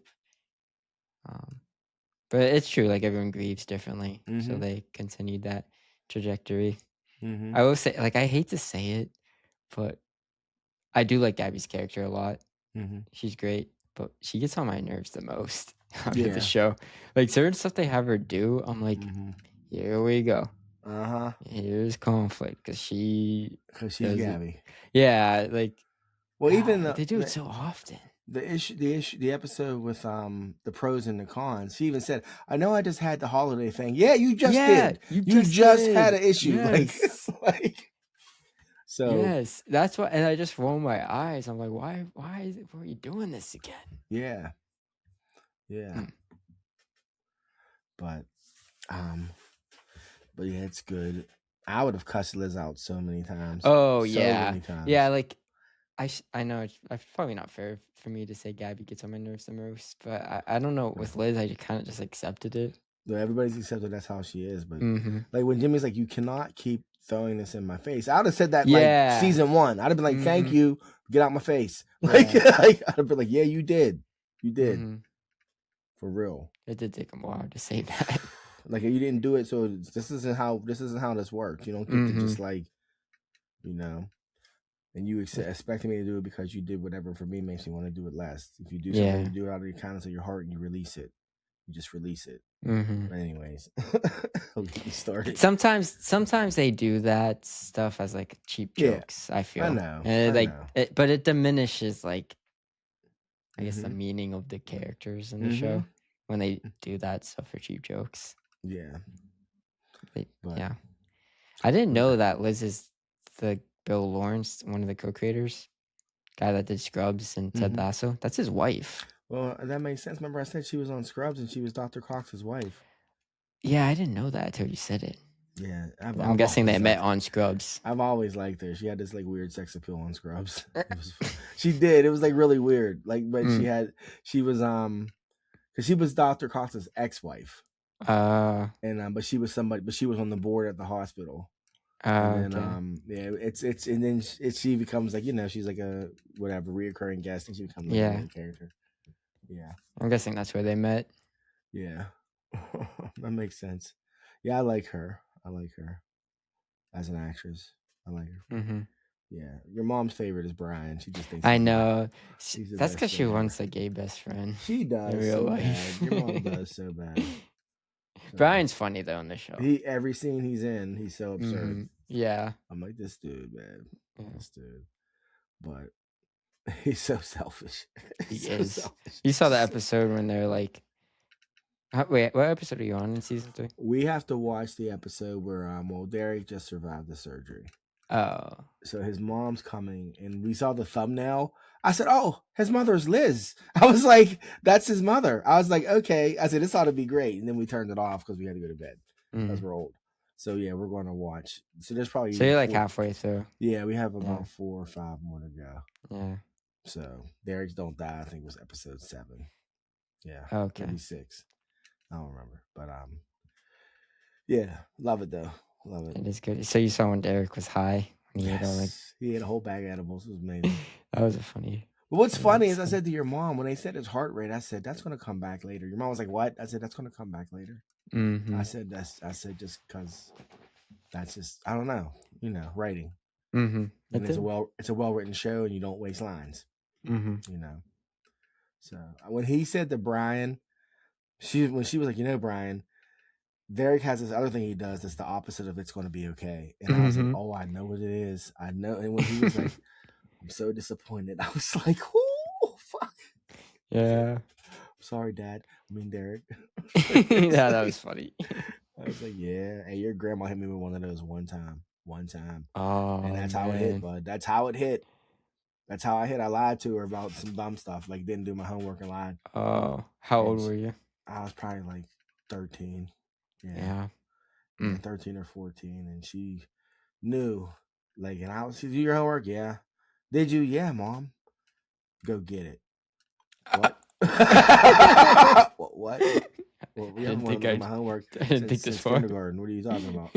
But it's true, like everyone grieves differently. So they continued that trajectory. I will say, like, I hate to say it, but I do like Gabby's character a lot. She's great, but she gets on my nerves the most out of the show. Like certain stuff they have her do, I'm like, here we go. Here's conflict because she's Gabby. Yeah, like. Well, even they do it so often. The episode with the pros and the cons. She even said, "I know I just had the holiday thing." Yeah, you just did. You just had an issue. Yes. Like. So. Yes, that's why, and I just roll my eyes. I'm like, why are you doing this again? Yeah. But yeah, it's good. I would have cussed Liz out so many times. Oh, many times. Yeah, like I know it's probably not fair for me to say Gabby gets on my nerves the most, but I don't know. With Liz, I kind of just accepted it. Everybody's accepted that's how she is. But like when Jimmy's like, you cannot keep throwing this in my face. I would have said that like season 1. I'd have been like, thank you, get out my face. Like, I'd have been like, yeah, you did. You did. Mhm. For real. It did take him a while to say that. Like you didn't do it, so this isn't how this works. You don't get to just like, and you expecting me to do it because you did whatever for me makes me want to do it less. If you do something, you do it out of the kindness of your heart and you release it. You just release it. Mhm. But anyways, I'll get you started. Sometimes they do that stuff as like cheap jokes. I feel. I know. And I know. but it diminishes like I guess the Mhm. meaning of the characters in the show when they do that stuff for cheap jokes. Yeah. But, yeah. I didn't know that Liz is the Bill Lawrence, one of the co-creators, guy that did Scrubs and Ted Lasso. That's his wife. Well, that makes sense. Remember, I said she was on Scrubs and she was Dr. Cox's wife. Yeah, I didn't know that until you said it. Yeah, I'm guessing they met on Scrubs. I've always liked her. She had this like weird sex appeal on Scrubs. She did. It was like really weird. Like, but she was because she was Dr. Cox's ex-wife. And but she was on the board at the hospital. And then and then she becomes like, she's like a whatever reoccurring guest, and she becomes like a main character. Yeah, I'm guessing that's where they met. Yeah, that makes sense. Yeah, I like her as an actress. I like her. Yeah, your mom's favorite is Brian. She just thinks I know. That's because she wants a gay best friend. She does in real life. Bad. Your mom does so bad. Brian's funny though in the show. Every scene he's in, he's so absurd. Yeah, I'm like, this dude, man. This dude, but he's so selfish. He is. Selfish. You saw the episode when they're like, wait, what episode are you on in season 3? We have to watch the episode where Derek just survived the surgery. Oh. So his mom's coming, and we saw the thumbnail. I said, "Oh, his mother's Liz." I was like, "That's his mother." I was like, "Okay." I said, "This ought to be great," and then we turned it off because we had to go to bed because we're old. So yeah, we're going to watch. So there's probably you're like halfway through. Yeah, we have about 4 or 5 more to go. Yeah. So Derek's Don't Die, I think was episode 7. Yeah. Okay. Maybe 6. I don't remember, but yeah, love it though. Love it. It is good. So you saw when Derek was high. He ate a whole bag of edibles. It was amazing. That was funny. But what's funny is I said to your mom when they said his heart rate, I said that's going to come back later. Your mom was like, "What?" I said that's going to come back later. I said just because that's just I don't know, writing. And it's a well written show, and you don't waste lines. So when he said to Brian, when she was like, Brian, Derek has this other thing he does that's the opposite of it's going to be okay. And I was like, oh, I know what it is. I know. And when he was like, I'm so disappointed, I was like, oh, fuck. Yeah. I'm sorry, Dad. I mean, Derek. Yeah, that was funny. I was like, yeah. Hey, your grandma hit me with one of those one time. Oh, and that's how it hit, bud. That's how it hit. That's how I hit. I lied to her about some dumb stuff, like didn't do my homework and lied. Oh, how old were you? I was probably like 13. Yeah. 13 or 14, and she knew. Like, and I was, "Did you do your homework?" "Yeah." "Did you?" "Yeah, Mom." "Go get it." "What?" "What?" "Well, we haven't wanted to do my homework since kindergarten. What are you talking about?"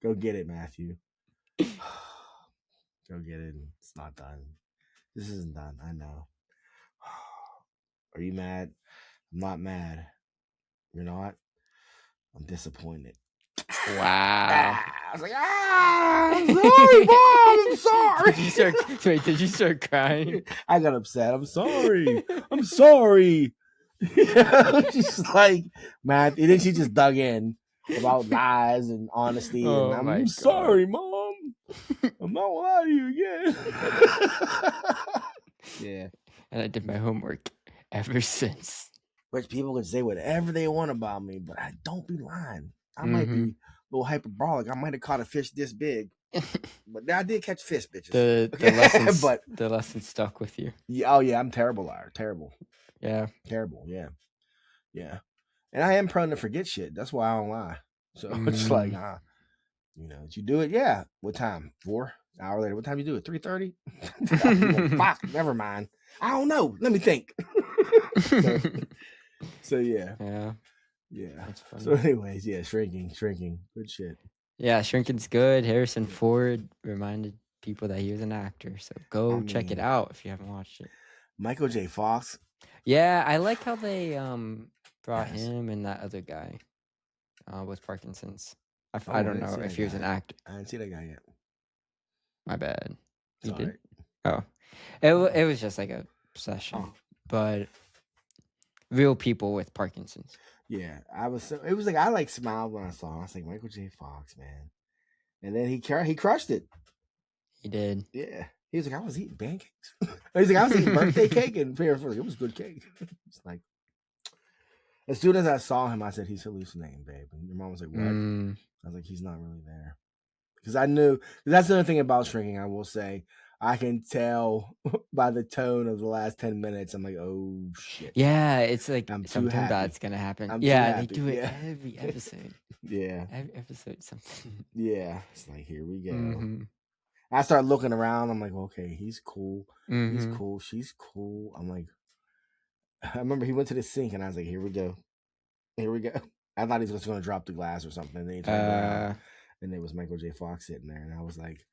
"Go get it, Matthew." Go get it. It's not done. This isn't done. I know. Are you mad? I'm not mad. You're not? I'm disappointed. Wow. I was like, I'm sorry, Mom. I'm sorry. Did you start crying? I got upset. I'm sorry. I'm sorry. She's like, Matt. And then she just dug in about lies and honesty. Oh, and I'm sorry, Mom. I'm not lying to you again. Yeah. And I did my homework ever since. Which people can say whatever they want about me, but I don't be lying. I might be a little hyperbolic. I might have caught a fish this big, but I did catch fish, bitches. The lesson stuck with you. Yeah, oh yeah, I'm terrible liar. Terrible. Yeah. Terrible. Yeah. Yeah. And I am prone to forget shit. That's why I don't lie. So it's like, did you do it? Yeah. What time? 4 hour later. What time you do it? 3:30? Fuck, never mind. I don't know. Let me think. So yeah. Yeah. Yeah. So anyways, yeah, shrinking. Good shit. Yeah, shrinking's good. Harrison Ford reminded people that he was an actor. So go check it out if you haven't watched it. Michael J. Fox, Yeah, I like how they brought Yes. him and that other guy with Parkinson's. I Oh, I don't didn't know see if that he was an guy. actor. I didn't see that guy yet. My bad. You did? Sorry. Oh, it was just like a session, but real people with Parkinson's. Yeah, it was like I like smiled when I saw him. I was like Michael J. Fox, man. And then he crushed it. He did. Yeah. He was like, I was eating pancakes. He's like, I was eating birthday cake, and parents were like, it was good cake. It's like, as soon as I saw him, I said, he's hallucinating, babe. And your mom was like, what? I was like, he's not really there. Because I knew, that's the other thing about shrinking, I will say. I can tell by the tone of the last 10 minutes. I'm like, oh, shit. Yeah, it's like I'm too something happy. bad's going to happen. I'm too Yeah, happy. they do it Yeah. every episode. Yeah. Every episode, something. Yeah. It's like, here we go. Mm-hmm. I start looking around. I'm like, okay, he's cool. Mm-hmm. He's cool. She's cool. I'm like, I remember he went to the sink and I was like, here we go. Here we go. I thought he was going to drop the glass or something. And then he turned around and there was Michael J. Fox sitting there. And I was like,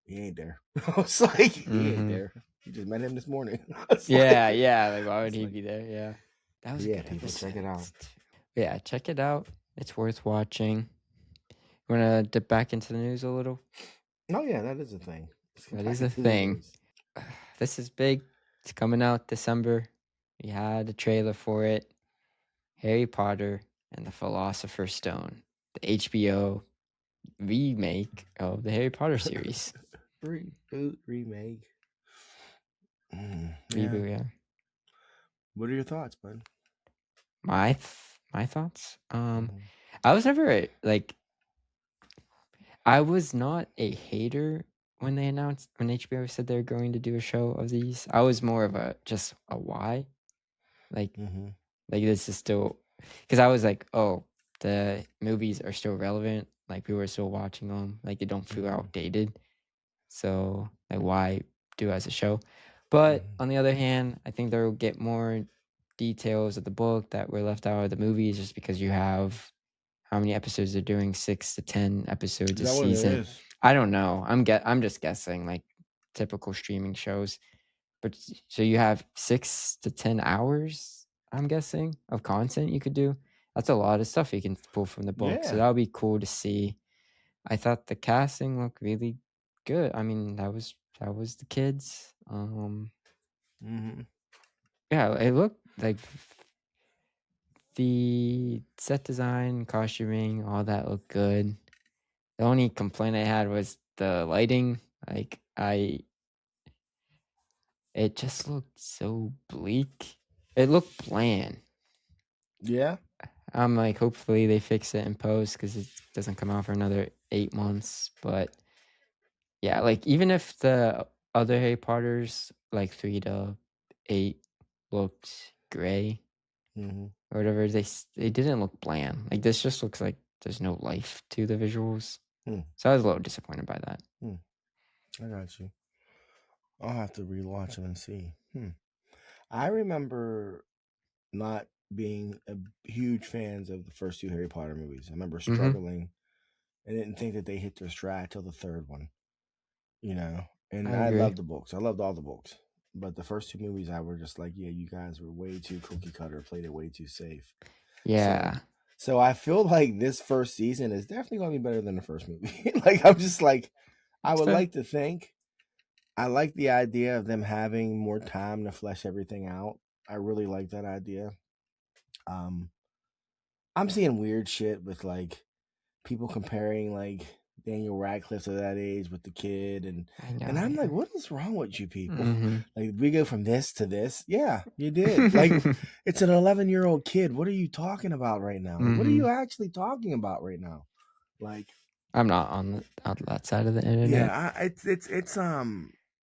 he ain't there. I was like, he ain't there. You just met him this morning. Yeah. Like, why would he be there? Yeah. That was a good people, episode. check it out. Yeah, check it out. It's worth watching. You want to dip back into the news a little? Oh, yeah, that is a thing. That is a thing. This is big. It's coming out December. We had a trailer for it. Harry Potter and the Philosopher's Stone, the HBO remake of the Harry Potter series. Reboot, remake. Reboot, yeah. What are your thoughts, bud? My thoughts? I was never like, I was not a hater when they announced, when HBO said they're going to do a show of these. I was more of just a why. Like this is still, because I was like, oh, the movies are still relevant. Like people are still watching them. Like they don't feel outdated. So like, why do as a show? But on the other hand, I think they'll get more details of the book that were left out of the movies, just because you have how many episodes they're doing, 6 to 10 episodes a season. I don't know. I'm just guessing, like typical streaming shows. But so you have 6 to 10 hours, I'm guessing, of content you could do. That's a lot of stuff you can pull from the book. So that would be cool to see. I thought the casting looked really good. I mean, that was the kids. Yeah, it looked like the set design, costuming, all that looked good. The only complaint I had was the lighting. Like it just looked so bleak. It looked bland. Yeah. I'm like, hopefully they fix it in post, because it doesn't come out for another 8 months. But yeah, like even if the other Harry Potters, like 3 to 8, looked gray or whatever, they didn't look bland. Like this just looks like there's no life to the visuals. So I was a little disappointed by that. I got you. I'll have to rewatch them and see. I remember not being a huge fans of the first 2 Harry Potter movies. I remember struggling and didn't think that they hit their stride till the third one. You know, and I loved the books. I loved all the books. But the first 2 movies, I were just like, yeah, you guys were way too cookie cutter, played it way too safe. Yeah. So I feel like this first season is definitely going to be better than the first movie. Like, I'm just like, I would like to think. I like the idea of them having more time to flesh everything out. I really like that idea. I'm seeing weird shit with like people comparing like Daniel Radcliffe to that age with the kid, and I'm like, what is wrong with you people? Like, we go from this to this. Yeah, you did. Like, it's an 11-year-old kid. What are you talking about right now? Like, what are you actually talking about right now? Like, I'm not on that side of the internet. Yeah, it's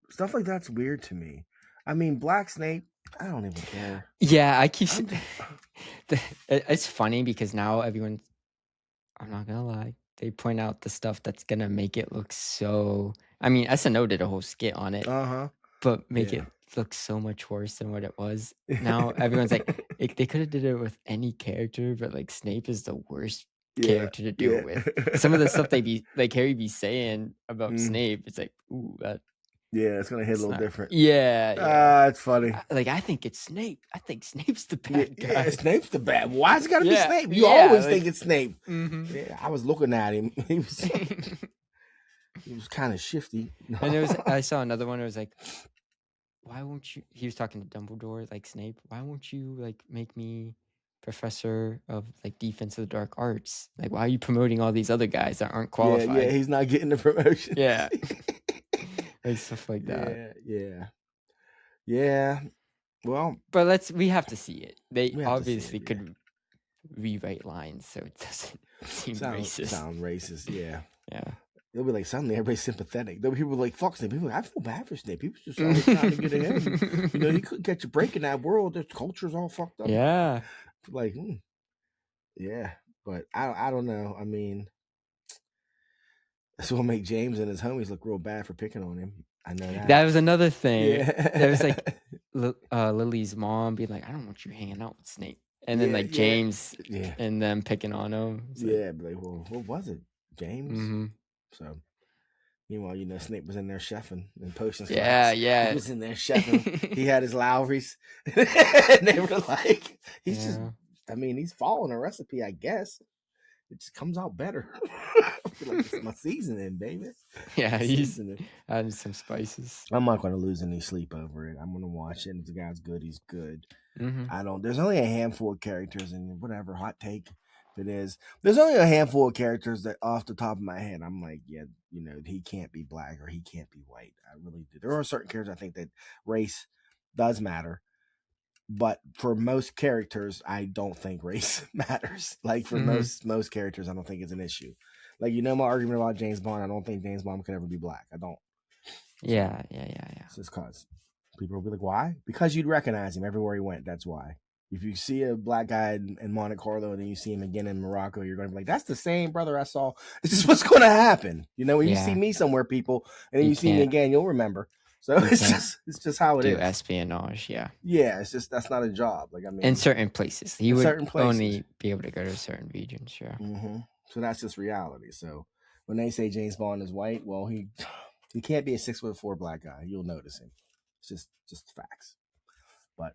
stuff like that's weird to me. I mean, Black Snape, I don't even care. Yeah, I keep. It's funny because now everyone, I'm not gonna lie, they point out the stuff that's gonna make it look so. I mean, SNL did a whole skit on it, but make it look so much worse than what it was. Now everyone's like, they could have did it with any character, but like Snape is the worst character to do it with. Some of the stuff they be like Harry be saying about Snape, it's like, ooh, that. Yeah, it's gonna hit a little not- different. Yeah. It's funny. I think it's Snape. I think Snape's the Yeah, bad guy. Snape's the bad. Why's it gotta be Yeah, Snape? You yeah, always like- think it's Snape. Mhm. Yeah, I was looking at him. He was kind of shifty. And I saw another one. It was like, why won't you? He was talking to Dumbledore, like Snape. Why won't you like make me professor of like defense of the dark arts? Like, why are you promoting all these other guys that aren't qualified? Yeah, he's not getting the promotion. Yeah. Like stuff like that. Yeah. Well, but we have to see it. They We have to see obviously it, yeah. could rewrite lines so it doesn't seem racist. Sound racist, yeah. Yeah. They'll be like, suddenly everybody's sympathetic. There'll be people like, fuck Snape. People are like, I feel bad for Snape. People just always trying to get at him. You know, he couldn't catch a break in that world. Their culture's all fucked up. Yeah. Like, yeah. But I don't know. I mean, that's what make James and his homies look real bad for picking on him. I know that. That was another thing. Yeah. There was like Lily's mom being like, I don't want you hanging out with Snape. And then like James and them picking on him. Yeah, but like, well, what was it? James? Mm-hmm. So, meanwhile, you know, Snape was in there chefing in potions. Yeah. He was in there chefing. He had his Lowrys. And they were like, he's following a recipe, I guess. It just comes out better. I feel like it's my seasoning, baby. Yeah, he's adding some spices. I'm not going to lose any sleep over it. I'm going to watch it. And if the guy's good, he's good. Mm-hmm. There's only a handful of characters, and whatever hot take it is, there's only a handful of characters that off the top of my head, I'm like, yeah, you know, he can't be black or he can't be white. I really do. There are certain characters I think that race does matter. But for most characters, I don't think race matters. Like for most characters, I don't think it's an issue. Like, you know, my argument about James Bond, I don't think James Bond could ever be black. I don't. Yeah. It's just cause people will be like, why? Because you'd recognize him everywhere he went. That's why. If you see a black guy in Monte Carlo and then you see him again in Morocco, you're going to be like, that's the same brother I saw. It's just what's going to happen. You know, when you see me somewhere, people, and then you see me again, you'll remember. So it's just how it is. Do espionage, yeah. Yeah, it's just that's not a job. Like, I mean, in certain places, he would only be able to go to certain regions. Yeah. Mm-hmm. So that's just reality. So when they say James Bond is white, well, he can't be a 6'4" black guy. You'll notice him. It's just facts. But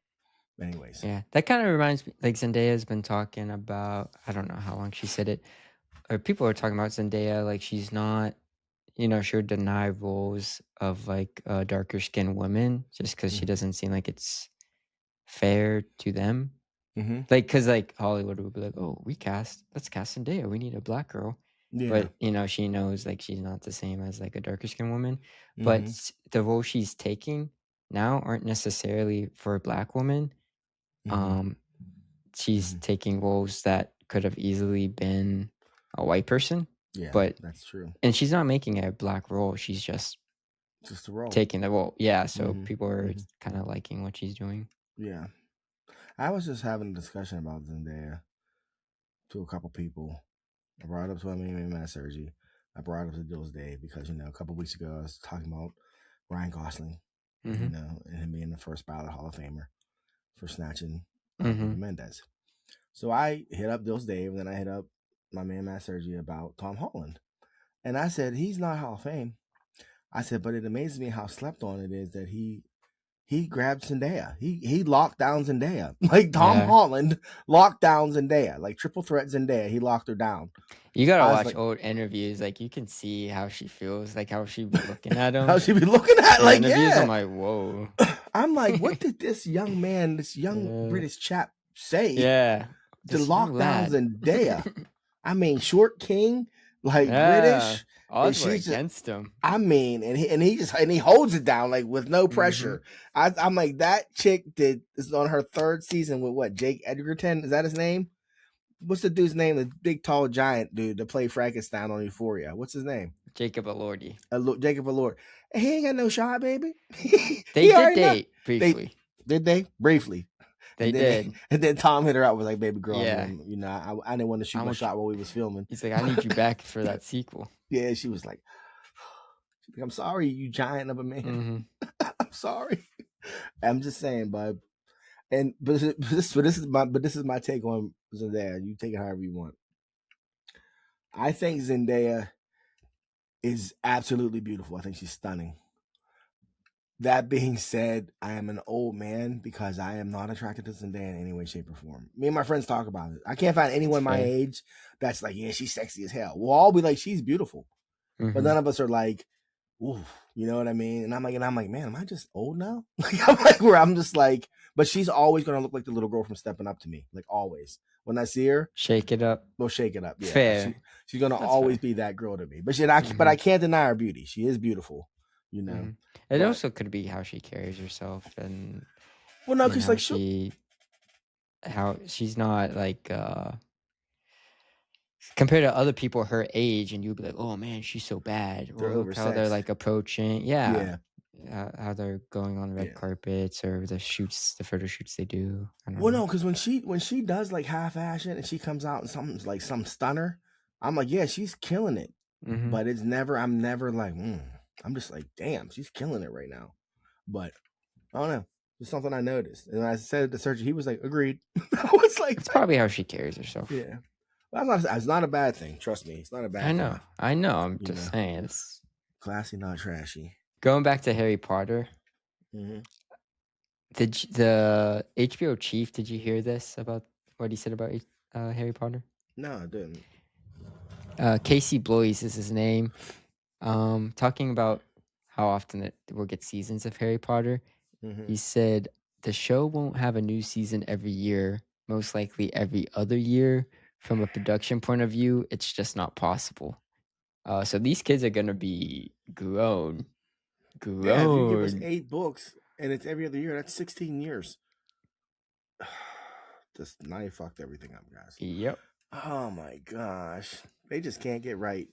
anyways, yeah, that kind of reminds me. Like Zendaya's been talking about. I don't know how long she said it, or people are talking about Zendaya. Like she's not. You know, she would deny roles of like darker skinned women just because she doesn't seem like it's fair to them. Like, because like Hollywood would be like, oh, let's cast Zendaya. We need a black girl. Yeah. But, you know, she knows like she's not the same as like a darker skinned woman. But the role she's taking now aren't necessarily for a black woman. She's taking roles that could have easily been a white person. Yeah, but that's true. And she's not making a black role. She's just a role. Taking the role. Yeah, so people are kind of liking what she's doing. Yeah. I was just having a discussion about Zendaya to a couple people. I brought it up to my man Sergi. I brought it up to Dill's Day because, you know, a couple weeks ago I was talking about Ryan Gosling, you know, and him being the first ballot Hall of Famer for snatching Eva Mendes. So I hit up Dill's Dave, and then I hit up my man Matt Sergi about Tom Holland. And I said, he's not Hall of Fame. I said, but it amazes me how slept on it is that he grabbed Zendaya. He locked down Zendaya. Like Tom Holland locked down Zendaya. Like triple threat Zendaya. He locked her down. You gotta watch old interviews. Like you can see how she feels. Like how she be looking at him. How she be looking at like interviews, I'm like, whoa. I'm like, what did this young man, this young British chap say? Yeah. To lock down Zendaya. I mean, short king, like British. Odds were against him. I mean, and he holds it down like with no pressure. I'm like, that chick is on her third season with what? Jake Edgerton? Is that his name? What's the dude's name? The big tall giant dude that played Frankenstein on Euphoria. What's his name? Jacob Elordi. Jacob Elordi. He ain't got no shot, baby. They did date briefly. Did they? Briefly. They did. And then Tom hit her out, was like, baby girl, you know, I didn't want to shoot my shot while we was filming. He's like, I need you back for that sequel. Yeah, she was like, I'm sorry, you giant of a man. I'm sorry. I'm just saying, bud. And but this is my take on Zendaya. You take it however you want. I think Zendaya is absolutely beautiful. I think she's stunning. That being said, I am an old man because I am not attracted to Zendaya in any way, shape, or form. Me and my friends talk about it. I can't find anyone my fair. age that's like, yeah, she's sexy as hell. We'll all be like, she's beautiful. But Mhm. none of us are like, ooh, you know what I mean? And I'm like, man, am I just old now? I'm like, where I'm just like, but she's always gonna look like the little girl from Stepping Up to me, like always. When I see her, Shake it up. we'll shake it up. Yeah, Fair. she's gonna That's always fair. be that girl to me. But I can't deny her beauty. She is beautiful, you know. Mhm. It But- also could be how she carries herself and well, no, you because know, like how she's not like compared to other people her age, and you'd be like, oh man, she's so bad. They're Well, look how they're oversexed. like approaching. Yeah. How they're going on red Yeah. carpets or the photo shoots they do. I don't Well, know. no, because when she does like half action and she comes out in something like some stunner, I'm like, yeah, she's killing it. Mhm. But I'm never like, I'm just like, damn, she's killing it right now. But I don't know. It's something I noticed. And I said to Sergio, he was like, agreed. I was like, It's probably how she carries herself. yeah. But it's not a bad thing. Trust me. It's not a bad thing. I know. I'm You just know. saying. It's Classy, not trashy. going back to Harry Potter. Mm-hmm. The HBO chief, did you hear this about what he said about Harry Potter? No, I didn't. Casey Bloys is his name. Talking about how often we'll get seasons of Harry Potter. Mm-hmm. He said the show won't have a new season every year, most likely every other year. From a production point of view, it's just not possible. So these kids are gonna be grown. Yeah, if you give us 8 books and it's every other year, that's 16 years. Just now you fucked everything up, guys. Yep. Oh my gosh. They just can't get right.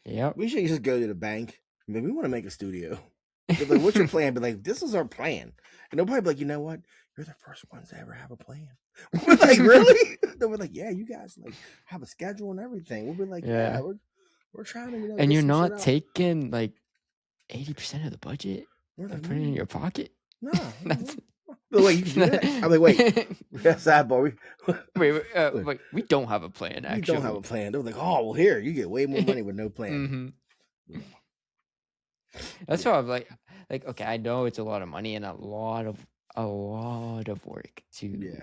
Yep. We should just go to the bank. I mean, we want to make a studio. They're like, what's your plan? Be like, this is our plan. And they'll probably be like, you know what? You're the first ones to ever have a plan. We're like, really? They'll be like, yeah, you guys like have a schedule and everything. We'll be like, yeah, we're trying to, you know. And get you're some not shit out. taking like 80% of the budget We're and like, putting it in your pocket. No. That's But wait, you can do that? I'm like, wait. Yes, boy. wait, we don't have a plan, actually. We don't have a plan. They're like, oh, well, here, you get way more money with no plan. Mm-hmm. That's why I'm like, okay, I know it's a lot of money and a lot of work to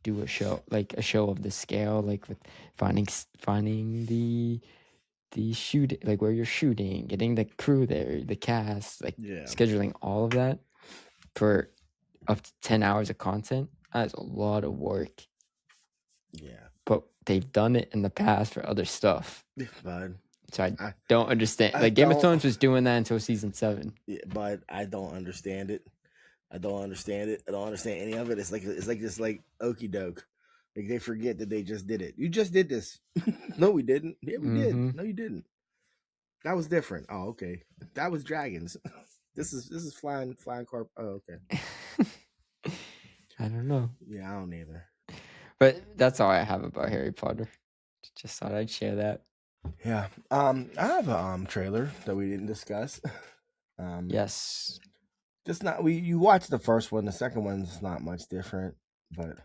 do a show, like a show of this scale, like with finding the shoot, like where you're shooting, getting the crew there, the cast, like scheduling all of that for up to 10 hours of content. That's a lot of work. Yeah. But they've done it in the past for other stuff. Bud. So I don't understand. Like Game of Thrones was doing that until season 7. Yeah, but I don't understand it. I don't understand any of it. It's like just like okie doke. Like they forget that they just did it. You just did this. No, we didn't. Yeah, we did. No, you didn't. That was different. Oh, okay. That was dragons. This is flying carp. Oh, okay. I don't know. Yeah, I don't either. But that's all I have about Harry Potter. Just thought I'd share that. Yeah. I have a trailer that we didn't discuss. Yes. Just not you watched the first one. The second one's not much different, but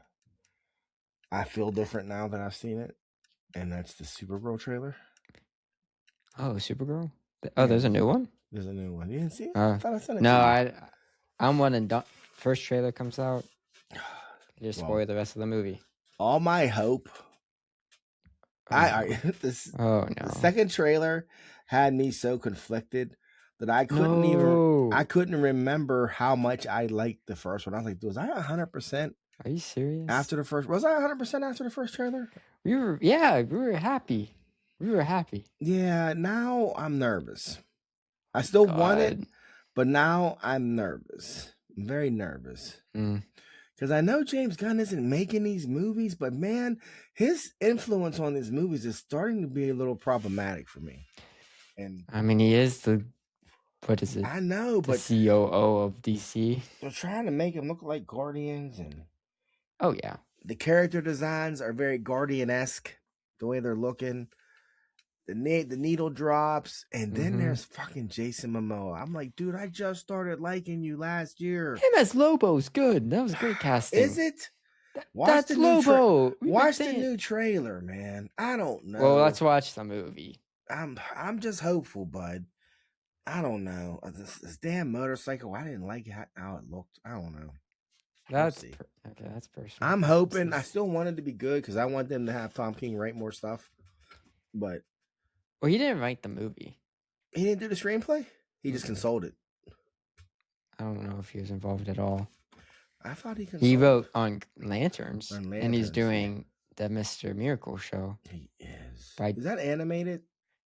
I feel different now that I've seen it. And that's the Supergirl trailer. Oh, Supergirl? Oh, there's a new one? There's a new one. You didn't see it? I thought I sent it to you. No, I'm one and done. First trailer comes out. Just spoil the rest of the movie. All my hope. The second trailer had me so conflicted that I couldn't remember how much I liked the first one. I was like, was I 100%? Are you serious? Was I 100% after the first trailer? We were happy. We were happy. Yeah, now I'm nervous. I still want it, but now I'm nervous. I'm very nervous. Because I know James Gunn isn't making these movies, but man, his influence on these movies is starting to be a little problematic for me. And I mean, he is what is it? I know, but the COO of DC. They're trying to make him look like Guardians, and the character designs are very Guardian-esque. The way they're looking, the needle drops, and then there's fucking Jason Momoa. I'm like, dude, I just started liking you last year. Him as Lobo's good. That was great casting. Is it? That's Lobo. Watch the new trailer, man. I don't know. Well, let's watch the movie. I'm just hopeful, bud. I don't know. This damn motorcycle, I didn't like how it looked. I don't know. That's see. okay. That's personal. I'm hoping. I preferences. still want it to be good because I want them to have Tom King write more stuff. But Well, he didn't write the movie. he didn't do the screenplay. He just Mm-mm. consulted. I don't know if he was involved at all. I thought he consulted. He wrote on Lanterns, On and he's Lanterns, doing the Mr. Miracle show. He is. By- Is that animated?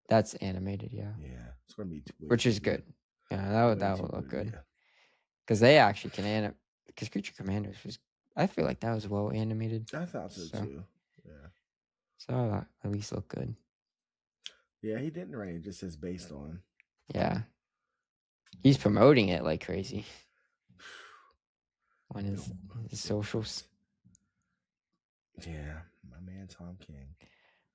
That's animated, yeah. Yeah, it's gonna be Which is good. Yeah, that Way would too look good. yeah. Because they actually can animate. Because Creature Commanders was, I feel like that was well animated. I thought so too. Yeah. So at least look good. Yeah, he didn't write it. Just says based on. Yeah. He's promoting it like crazy on his socials. Yeah, my man Tom King.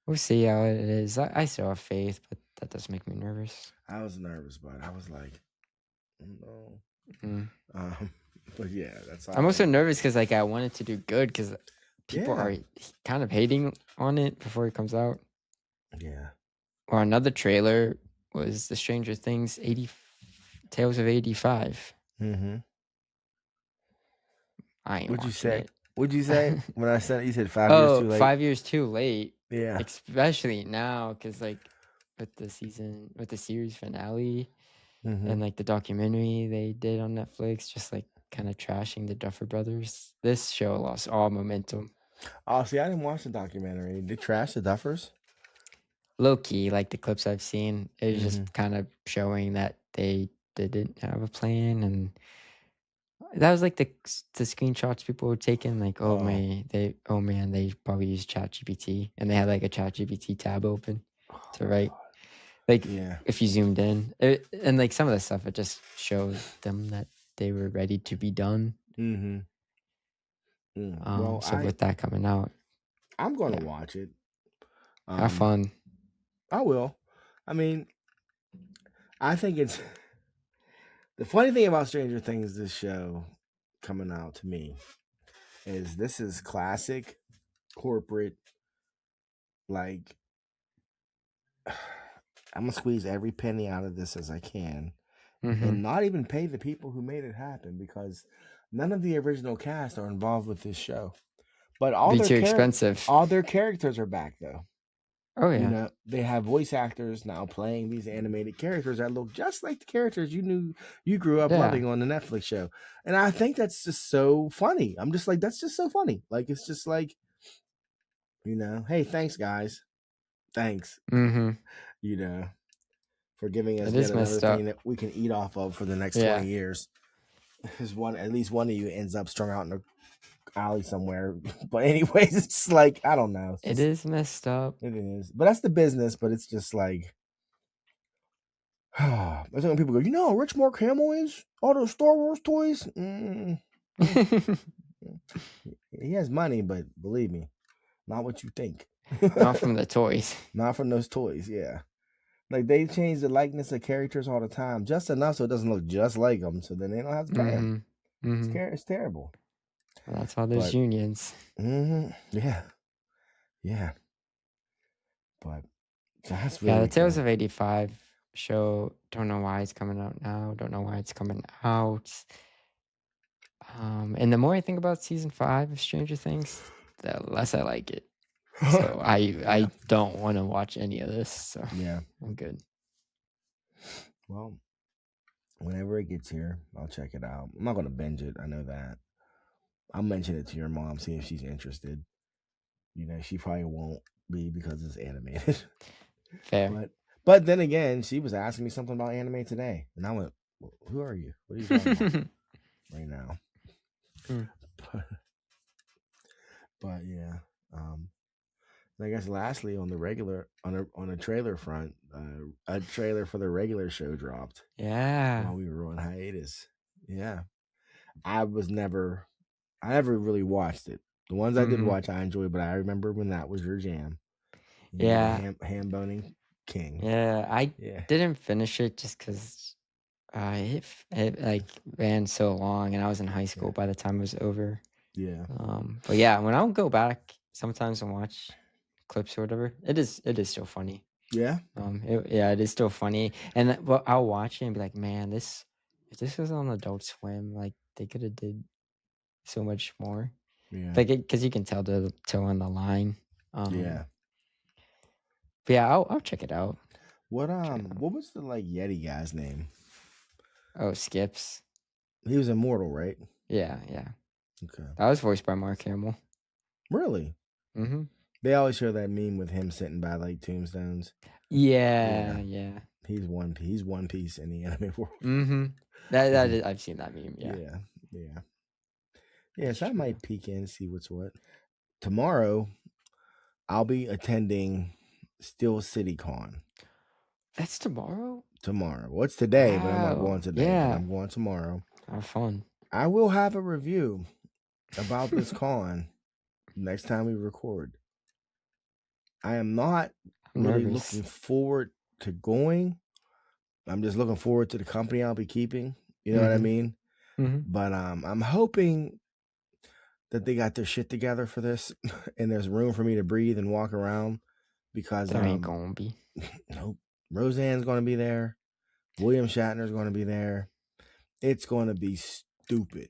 We'll see how it is. I still have faith, but that does make me nervous. I was nervous, but I was like, no. Mm. But yeah, that's. I'm also nervous because I wanted to do good because people are kind of hating on it before it comes out. Yeah. Or another trailer was the Stranger Things Tales of 85. Mm-hmm. I ain't What'd you watching say? it. What'd you say when I said it? You said 5 years too late. 5 years too late. Yeah. Especially now, because with the series finale and the documentary they did on Netflix, just kind of trashing the Duffer Brothers. This show lost all momentum. Oh, see, I didn't watch the documentary. Did trash the Duffers? Low key, like the clips I've seen, it was just kind of showing that they didn't have a plan, and that was like the screenshots people were taking. Like, they probably used ChatGPT, and they had like a ChatGPT tab open to write. Like, if you zoomed in, and like some of the stuff, it just showed them that they were ready to be done. Mm-hmm. Well, so with that coming out, I'm going to watch it. Have fun. I will. I mean, I think it's the funny thing about Stranger Things. This show coming out to me is this is classic corporate. Like, I'm gonna squeeze every penny out of this as I can, and not even pay the people who made it happen because none of the original cast are involved with this show. But all their characters are back though. Oh yeah. You know, they have voice actors now playing these animated characters that look just like the characters you grew up loving on the Netflix show. And I think that's just so funny. I'm just like, that's just so funny. Like, it's just like, you know, hey, thanks guys. Thanks. You know, for giving us yet another thing that we can eat off of for the next 20 years. Because at least one of you ends up strung out in a alley somewhere. But anyways, it's like, I don't know. It is messed up. It is. But that's the business, but it's just like that's when people go, you know how rich Mark Hamill is? All those Star Wars toys? He has money, but believe me, not what you think. Not from the toys. Not from those toys, yeah. Like, they change the likeness of characters all the time, just enough so it doesn't look just like them, so then they don't have to pay them. It's terrible. Well, that's why there's unions. Yeah. Yeah. But that's really the Tales of 85 show, don't know why it's coming out now. Don't know why it's coming out. And the more I think about season 5 of Stranger Things, the less I like it. So I don't want to watch any of this. So yeah, I'm good. Well, whenever it gets here, I'll check it out. I'm not going to binge it. I know that. I'll mention it to your mom, see if she's interested. You know, she probably won't be because it's animated. Fair. But then again, she was asking me something about anime today. And I went, well, who are you? What are you talking about right now? But yeah. I guess lastly on the regular on a trailer front, a trailer for the regular show dropped. Yeah. While we were on hiatus. Yeah. I never really watched it. The ones I did watch, I enjoyed, but I remember when that was your jam. Ham boning king. Yeah, I didn't finish it just because it like ran so long, and I was in high school by the time it was over. Yeah. But yeah, when I'll go back sometimes and watch clips or whatever, it is still funny. Yeah. It is still funny, and well, I'll watch it and be like, man, if this was on Adult Swim, like they could have did so much more. Yeah. Like, because you can tell the toe on the line. Yeah. But yeah, I'll check it out. What was the like Yeti guy's name? Oh, Skips. He was immortal, right? Yeah. Okay. That was voiced by Mark Hamill. Really? Mm-hmm. They always show that meme with him sitting by like tombstones. Yeah. He's one piece in the anime world. Mm-hmm. That is, I've seen that meme. Yeah. So I might peek in and see what's what. Tomorrow, I'll be attending Steel City Con. That's tomorrow? Tomorrow. Well, it's today, but I'm not Wow. going today. Yeah. But I'm going tomorrow. Have fun. I will have a review about this con next time we record. I am not I'm really nervous. looking forward to going. I'm just looking forward to the company I'll be keeping. You know what I mean? Mm-hmm. But I'm hoping that they got their shit together for this, and there's room for me to breathe and walk around, because There ain't gonna be. Nope. Roseanne's going to be there. William Shatner's going to be there. It's going to be stupid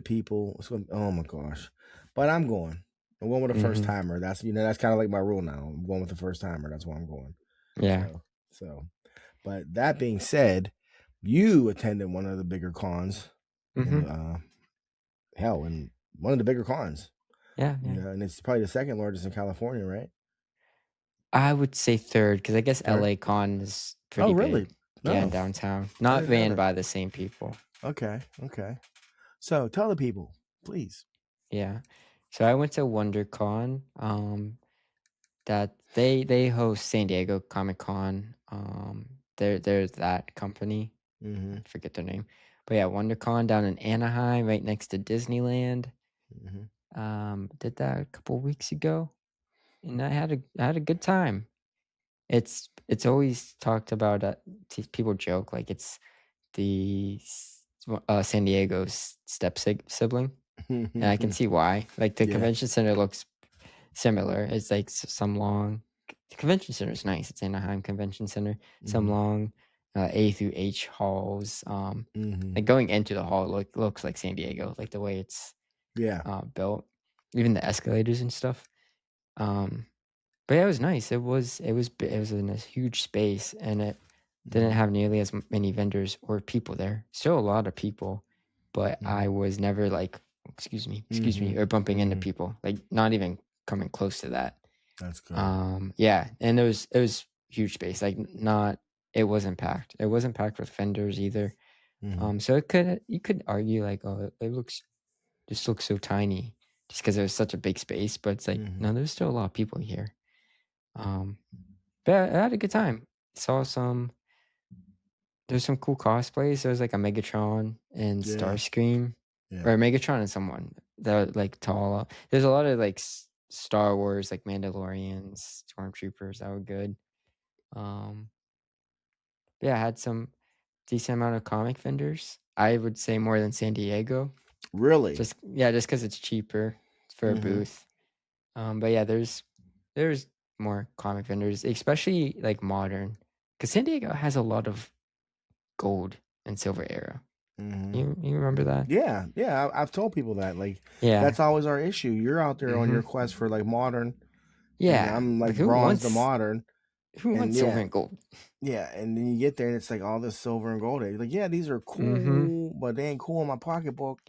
people. It's going to, oh my gosh! But I'm going. I'm going with a first timer. That's that's kind of like my rule now. I'm going with the first timer. That's why I'm going. Yeah. So, but that being said, you attended one of the bigger cons. In one of the bigger cons. Yeah. And it's probably the second largest in California, right? I would say third, because I guess LA Con is pretty really? big. Yeah, in downtown. Not ran by the same people. Okay. So tell the people, please. Yeah. So I went to WonderCon. That they host San Diego Comic Con. There's that company. I forget their name. But yeah, WonderCon down in Anaheim, right next to Disneyland. Did that a couple weeks ago, and I had a good time. It's always talked about. People joke like it's the San Diego's sibling, and I can see why. Like the convention center looks similar. It's like some long. The convention center is nice. It's Anaheim Convention Center. Some long A through H halls. Like going into the hall looks like San Diego, like the way it's built, even the escalators and stuff. But yeah, it was nice. It was in a huge space, and it didn't have nearly as many vendors or people there. Still a lot of people, but I was never like, excuse me, or bumping into people. Like not even coming close to that. That's good. Yeah, and it was huge space. Like it wasn't packed. It wasn't packed with vendors either. So you could argue like, oh, it looks so tiny just because it was such a big space. But it's like, no, there's still a lot of people here. But I had a good time. There's some cool cosplays. There was like a Megatron and Starscream, or Megatron and someone that like tall. There's a lot of like Star Wars, like Mandalorians, Stormtroopers that were good. Yeah, I had some decent amount of comic vendors. I would say more than San Diego. Really? Just because it's cheaper for a booth. But yeah, there's more comic vendors, especially like modern, because San Diego has a lot of gold and silver era. You remember that? Yeah. I've told people that. Like, that's always our issue. You're out there on your quest for like modern. Yeah, and I'm like bronze to modern. Who wants silver and gold? Yeah, and then you get there and it's like all this silver and gold. You're like, yeah, these are cool, but they ain't cool in my pocketbook.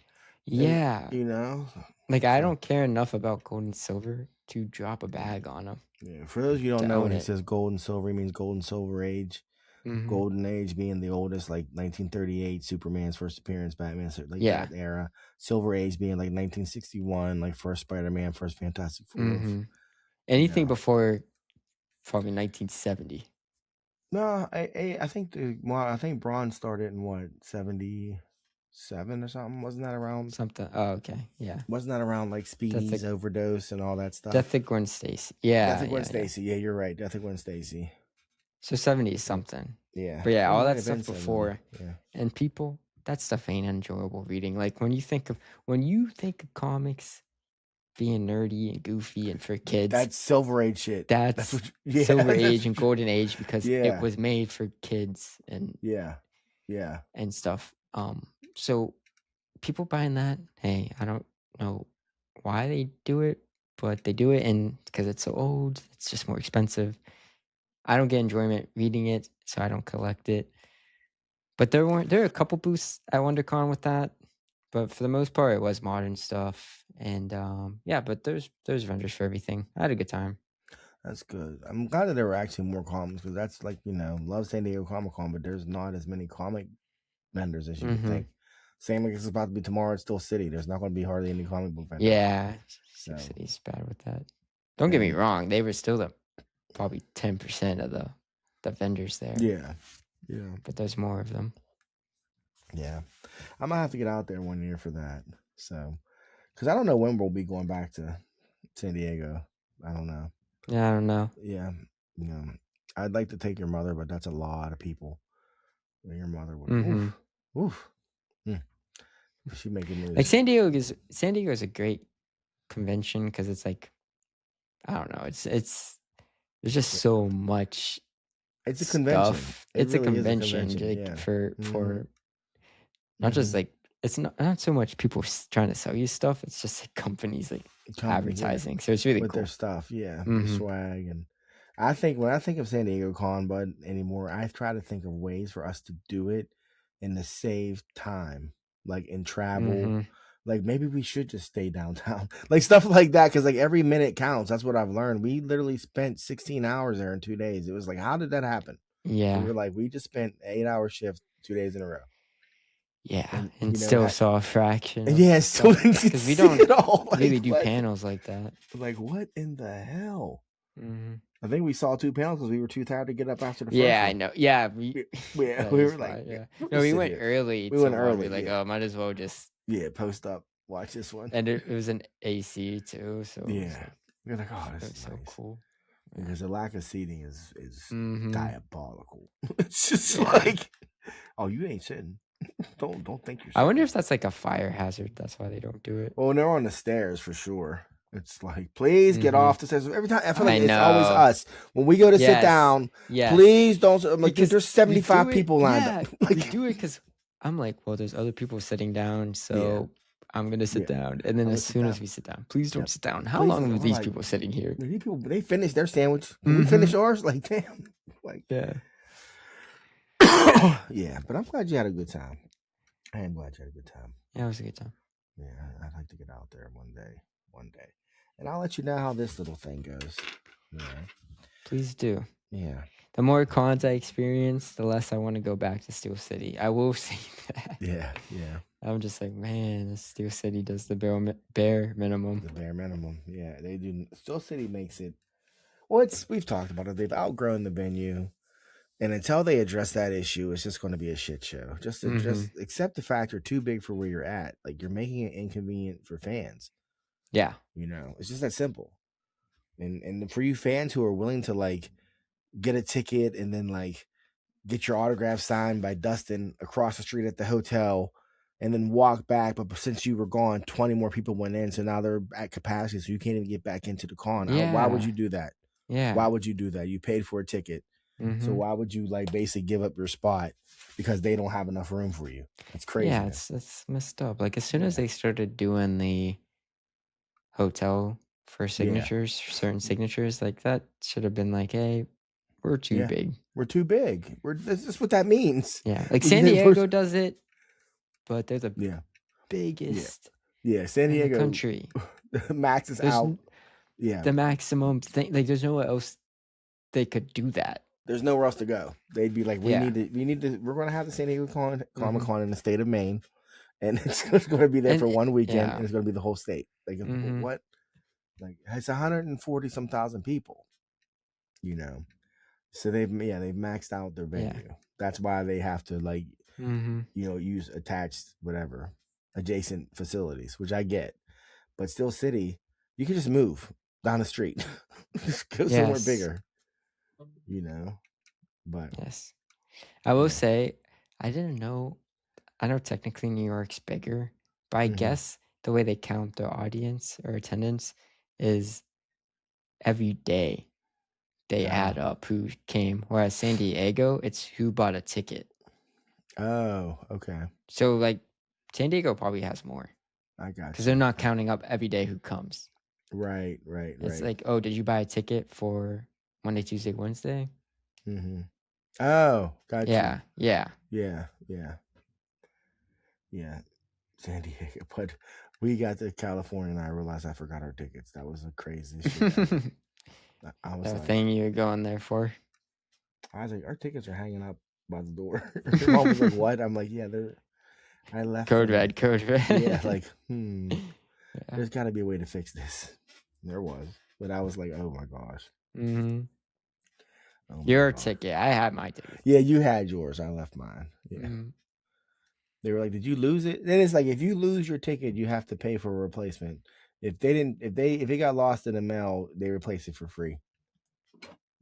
Yeah, and, like I don't care enough about gold and silver to drop a bag on them. Yeah, for those you don't know, when it says gold and silver, it means gold and silver age. Golden age being the oldest, like 1938, Superman's first appearance, Batman, like that era. Silver age being like 1961, like first Spider-Man, first Fantastic Four. Anything before probably 1970. No, I think bronze started in what, 77 or something? Wasn't that around something? Oh, okay, yeah. Wasn't that around like Speedy's overdose and all that stuff? Death of Gwen Stacy. Yeah, Death of Gwen Stacy. Yeah, you're right. Death of Gwen Stacy. So 70 something. Yeah. But yeah, all that stuff before. Yeah. And people, that stuff ain't enjoyable reading. Like when you think of comics, being nerdy and goofy and for kids. That's Silver Age shit. That's what, yeah, Silver that's Age and what Golden Age because it yeah, was made for kids yeah. and stuff. So people buying that, hey, I don't know why they do it, but they do it, and because it's so old, it's just more expensive. I don't get enjoyment reading it, so I don't collect it. But there are a couple booths at WonderCon with that, but for the most part, it was modern stuff. And yeah, but there's vendors for everything. I had a good time. That's good. I'm glad that there were actually more comics because that's like, love San Diego Comic Con, but there's not as many comic vendors as you would think. Same like it's about to be tomorrow at Steel City. There's not going to be hardly any comic book vendors. Yeah, Steel City's bad with that. Don't get me wrong; they were still probably 10% of the vendors there. Yeah. But there's more of them. Yeah, I might have to get out there one year for that. So, because I don't know when we'll be going back to San Diego. I don't know. Yeah, I don't know. Yeah, I'd like to take your mother, but that's a lot of people. Your mother would. Oof. She making news. Like San Diego is a great convention because it's like, I don't know. It's there's just so much. It's a convention. It's really a convention, like, for not just like it's not so much people trying to sell you stuff. It's just like companies like advertising. Yeah. So it's really with cool. Their stuff. Yeah, the swag. And I think when I think of San Diego Con, but anymore, I try to think of ways for us to do it and to save time, like in travel. Like maybe we should just stay downtown, like stuff like that, because like every minute counts. That's what I've learned. We literally spent 16 hours there in 2 days. It was like, how did that happen? Yeah, we were like, we just spent 8-hour shifts 2 days in a row. Yeah, and still saw a fraction. Yeah, still didn't because we see don't it all. Like, really do panels like that. Like, what in the hell? I think we saw 2 panels because we were too tired to get up after the first Yeah, one. I know. Yeah, we were like, no, we went early. We went early. Like, oh, might as well just post up, watch this one. And it was an AC too, so yeah, we're like, oh, this is so nice. Cool. Because the lack of seating is diabolical. It's just like, oh, you ain't sitting. Don't think you're sitting. I wonder if that's like a fire hazard. That's why they don't do it. Well, they're on the stairs for sure. It's like, please get off the stairs. Every time I feel like it's always us when we go to sit down. Please don't. I'm like, dude, there's 75 people lined up. Like, we do it because I'm like, well, there's other people sitting down, so I'm gonna sit down. And then as soon as we sit down, please don't sit down. How long are these people sitting here? These people, they finish their sandwich. We finish ours. Like, damn. Like, yeah. Yeah, but I'm glad you had a good time. I am glad you had a good time. Yeah, it was a good time. Yeah, I'd like to get out there one day. And I'll let you know how this little thing goes. Yeah. Please do. Yeah. The more cons I experience, the less I want to go back to Steel City. I will say that. Yeah. I'm just like, man, Steel City does the bare minimum. The bare minimum. Yeah, they do. Steel City makes it. Well, we've talked about it. They've outgrown the venue. And until they address that issue, it's just going to be a shit show. Just accept the fact you're too big for where you're at. Like, you're making it inconvenient for fans. Yeah. It's just that simple. And for you fans who are willing to like get a ticket and then like get your autograph signed by Dustin across the street at the hotel and then walk back, but since you were gone, 20 more people went in, so now they're at capacity, so you can't even get back into the con. Yeah. Why would you do that? Yeah. Why would you do that? You paid for a ticket. So why would you like basically give up your spot because they don't have enough room for you? It's crazy. Yeah, it's messed up. Like as soon as they started doing the hotel for signatures, certain signatures, like that should have been like, hey, we're too big. We're too big. That's just what that means. Yeah, like San Diego does it, but they're the biggest. Yeah, San Diego in the country. The max is out. Yeah, the maximum thing. Like there's nowhere else they could do that. There's nowhere else to go. They'd be like, we're going to have the San Diego Comic Con in the state of Maine, and it's going to be there for 1 weekend, and it's going to be the whole state. Like, what? Like, it's 140 some thousand people, So they've maxed out their venue. Yeah. That's why they have to like, use attached adjacent facilities, which I get. But Steel City, you can just move down the street, just go somewhere bigger. But yes, I will say I didn't know. I know technically New York's bigger, but I guess the way they count their audience or attendance is every day they add up who came. Whereas San Diego, it's who bought a ticket. Oh, okay. So like San Diego probably has more I got you. because they're not counting up every day who comes. Right. It's like, oh, did you buy a ticket for Monday, Tuesday, Wednesday? Mm-hmm. Oh, got Yeah. San Diego, but we got to California and I realized I forgot our tickets. That was the craziest shit ever. I was The like, thing you were going there for. I was like, our tickets are hanging up by the door. Mom was like, what? I'm like, yeah, I left Code them. red. Yeah, like, Yeah. there's got to be a way to fix this. There was, but I was like, oh my gosh. Mm-hmm. Oh my Your gosh. ticket. I had my ticket. Yeah, you had yours. I left mine. Yeah. Mm-hmm. They were like, did you lose it? Then it's like, if you lose your ticket, you have to pay for a replacement. If it got lost in the mail, they replace it for free.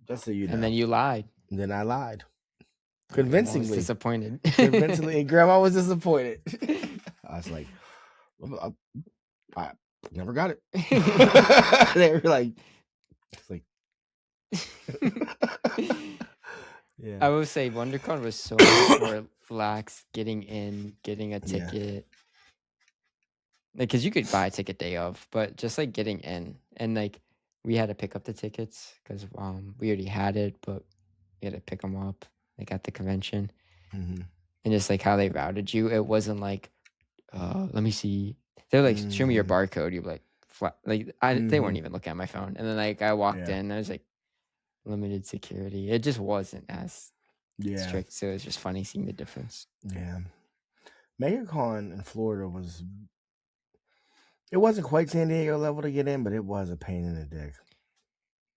Just so you know. And then you lied. And then I lied. Convincingly. Convincingly. Disappointed. Convincingly. And Grandma was disappointed. I was like, I never got it. They were like, it's like, yeah. I will say WonderCon was so much more relaxed getting in, getting a ticket. Like, because you could buy a ticket day of, but just like getting in. And like, we had to pick up the tickets because we already had it, but we had to pick them up like at the convention. Mm-hmm. And just like how they routed you, it wasn't like, let me see. They're like, show me your barcode. You're like, they weren't even looking at my phone. And then like I walked in, I was like, limited security. It just wasn't as strict. So it was just funny seeing the difference. Yeah. MegaCon in Florida it wasn't quite San Diego level to get in, but it was a pain in the dick.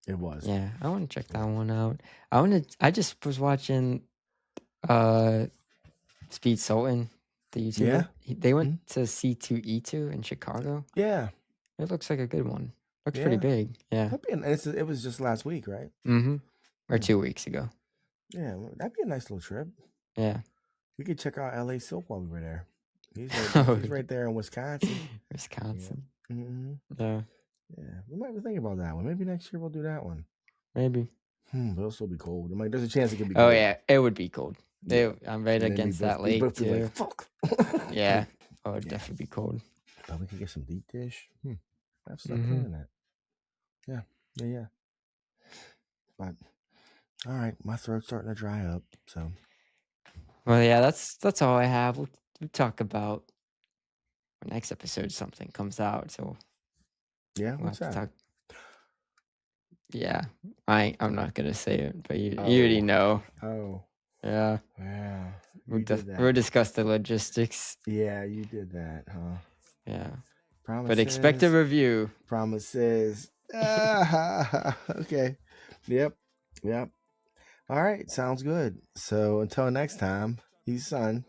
It was. Yeah, I want to check that one out. I just was watching Speed Sultan, the YouTuber. Yeah. They went to C2E2 in Chicago. Yeah. It looks like a good one. Looks pretty big. Yeah. It was just last week, right? Mm-hmm. Or 2 weeks ago. Yeah, that'd be a nice little trip. Yeah. We could check out LA Silk while we were there. He's right there in Wisconsin. Wisconsin. Yeah. Mm-hmm. Yeah. Yeah. We might be thinking about that one. Maybe next year we'll do that one. Maybe. But it'll still be cold. I'm like, there's a chance it could be cold. cold. Oh, yeah. It would be cold. I'm right against that lake, too. Like, fuck. Yeah. Oh, it'd definitely be cold. But we could get some deep dish. I've stopped doing that. Yeah. But, all right. My throat's starting to dry up, so. Well, yeah, that's all I have. We'll talk about our next episode. Something comes out, so yeah, what's that? Yeah, I'm not gonna say it, but you already know. Oh, yeah. Wow. We'll discuss the logistics. Yeah, you did that, huh? Yeah. Promises, but expect a review. Promises. Okay. Yep. All right, sounds good. So until next time, he's Son.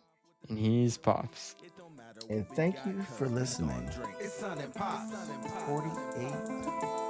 And he's Pops. And thank you for listening. It's Son and Pops. 48.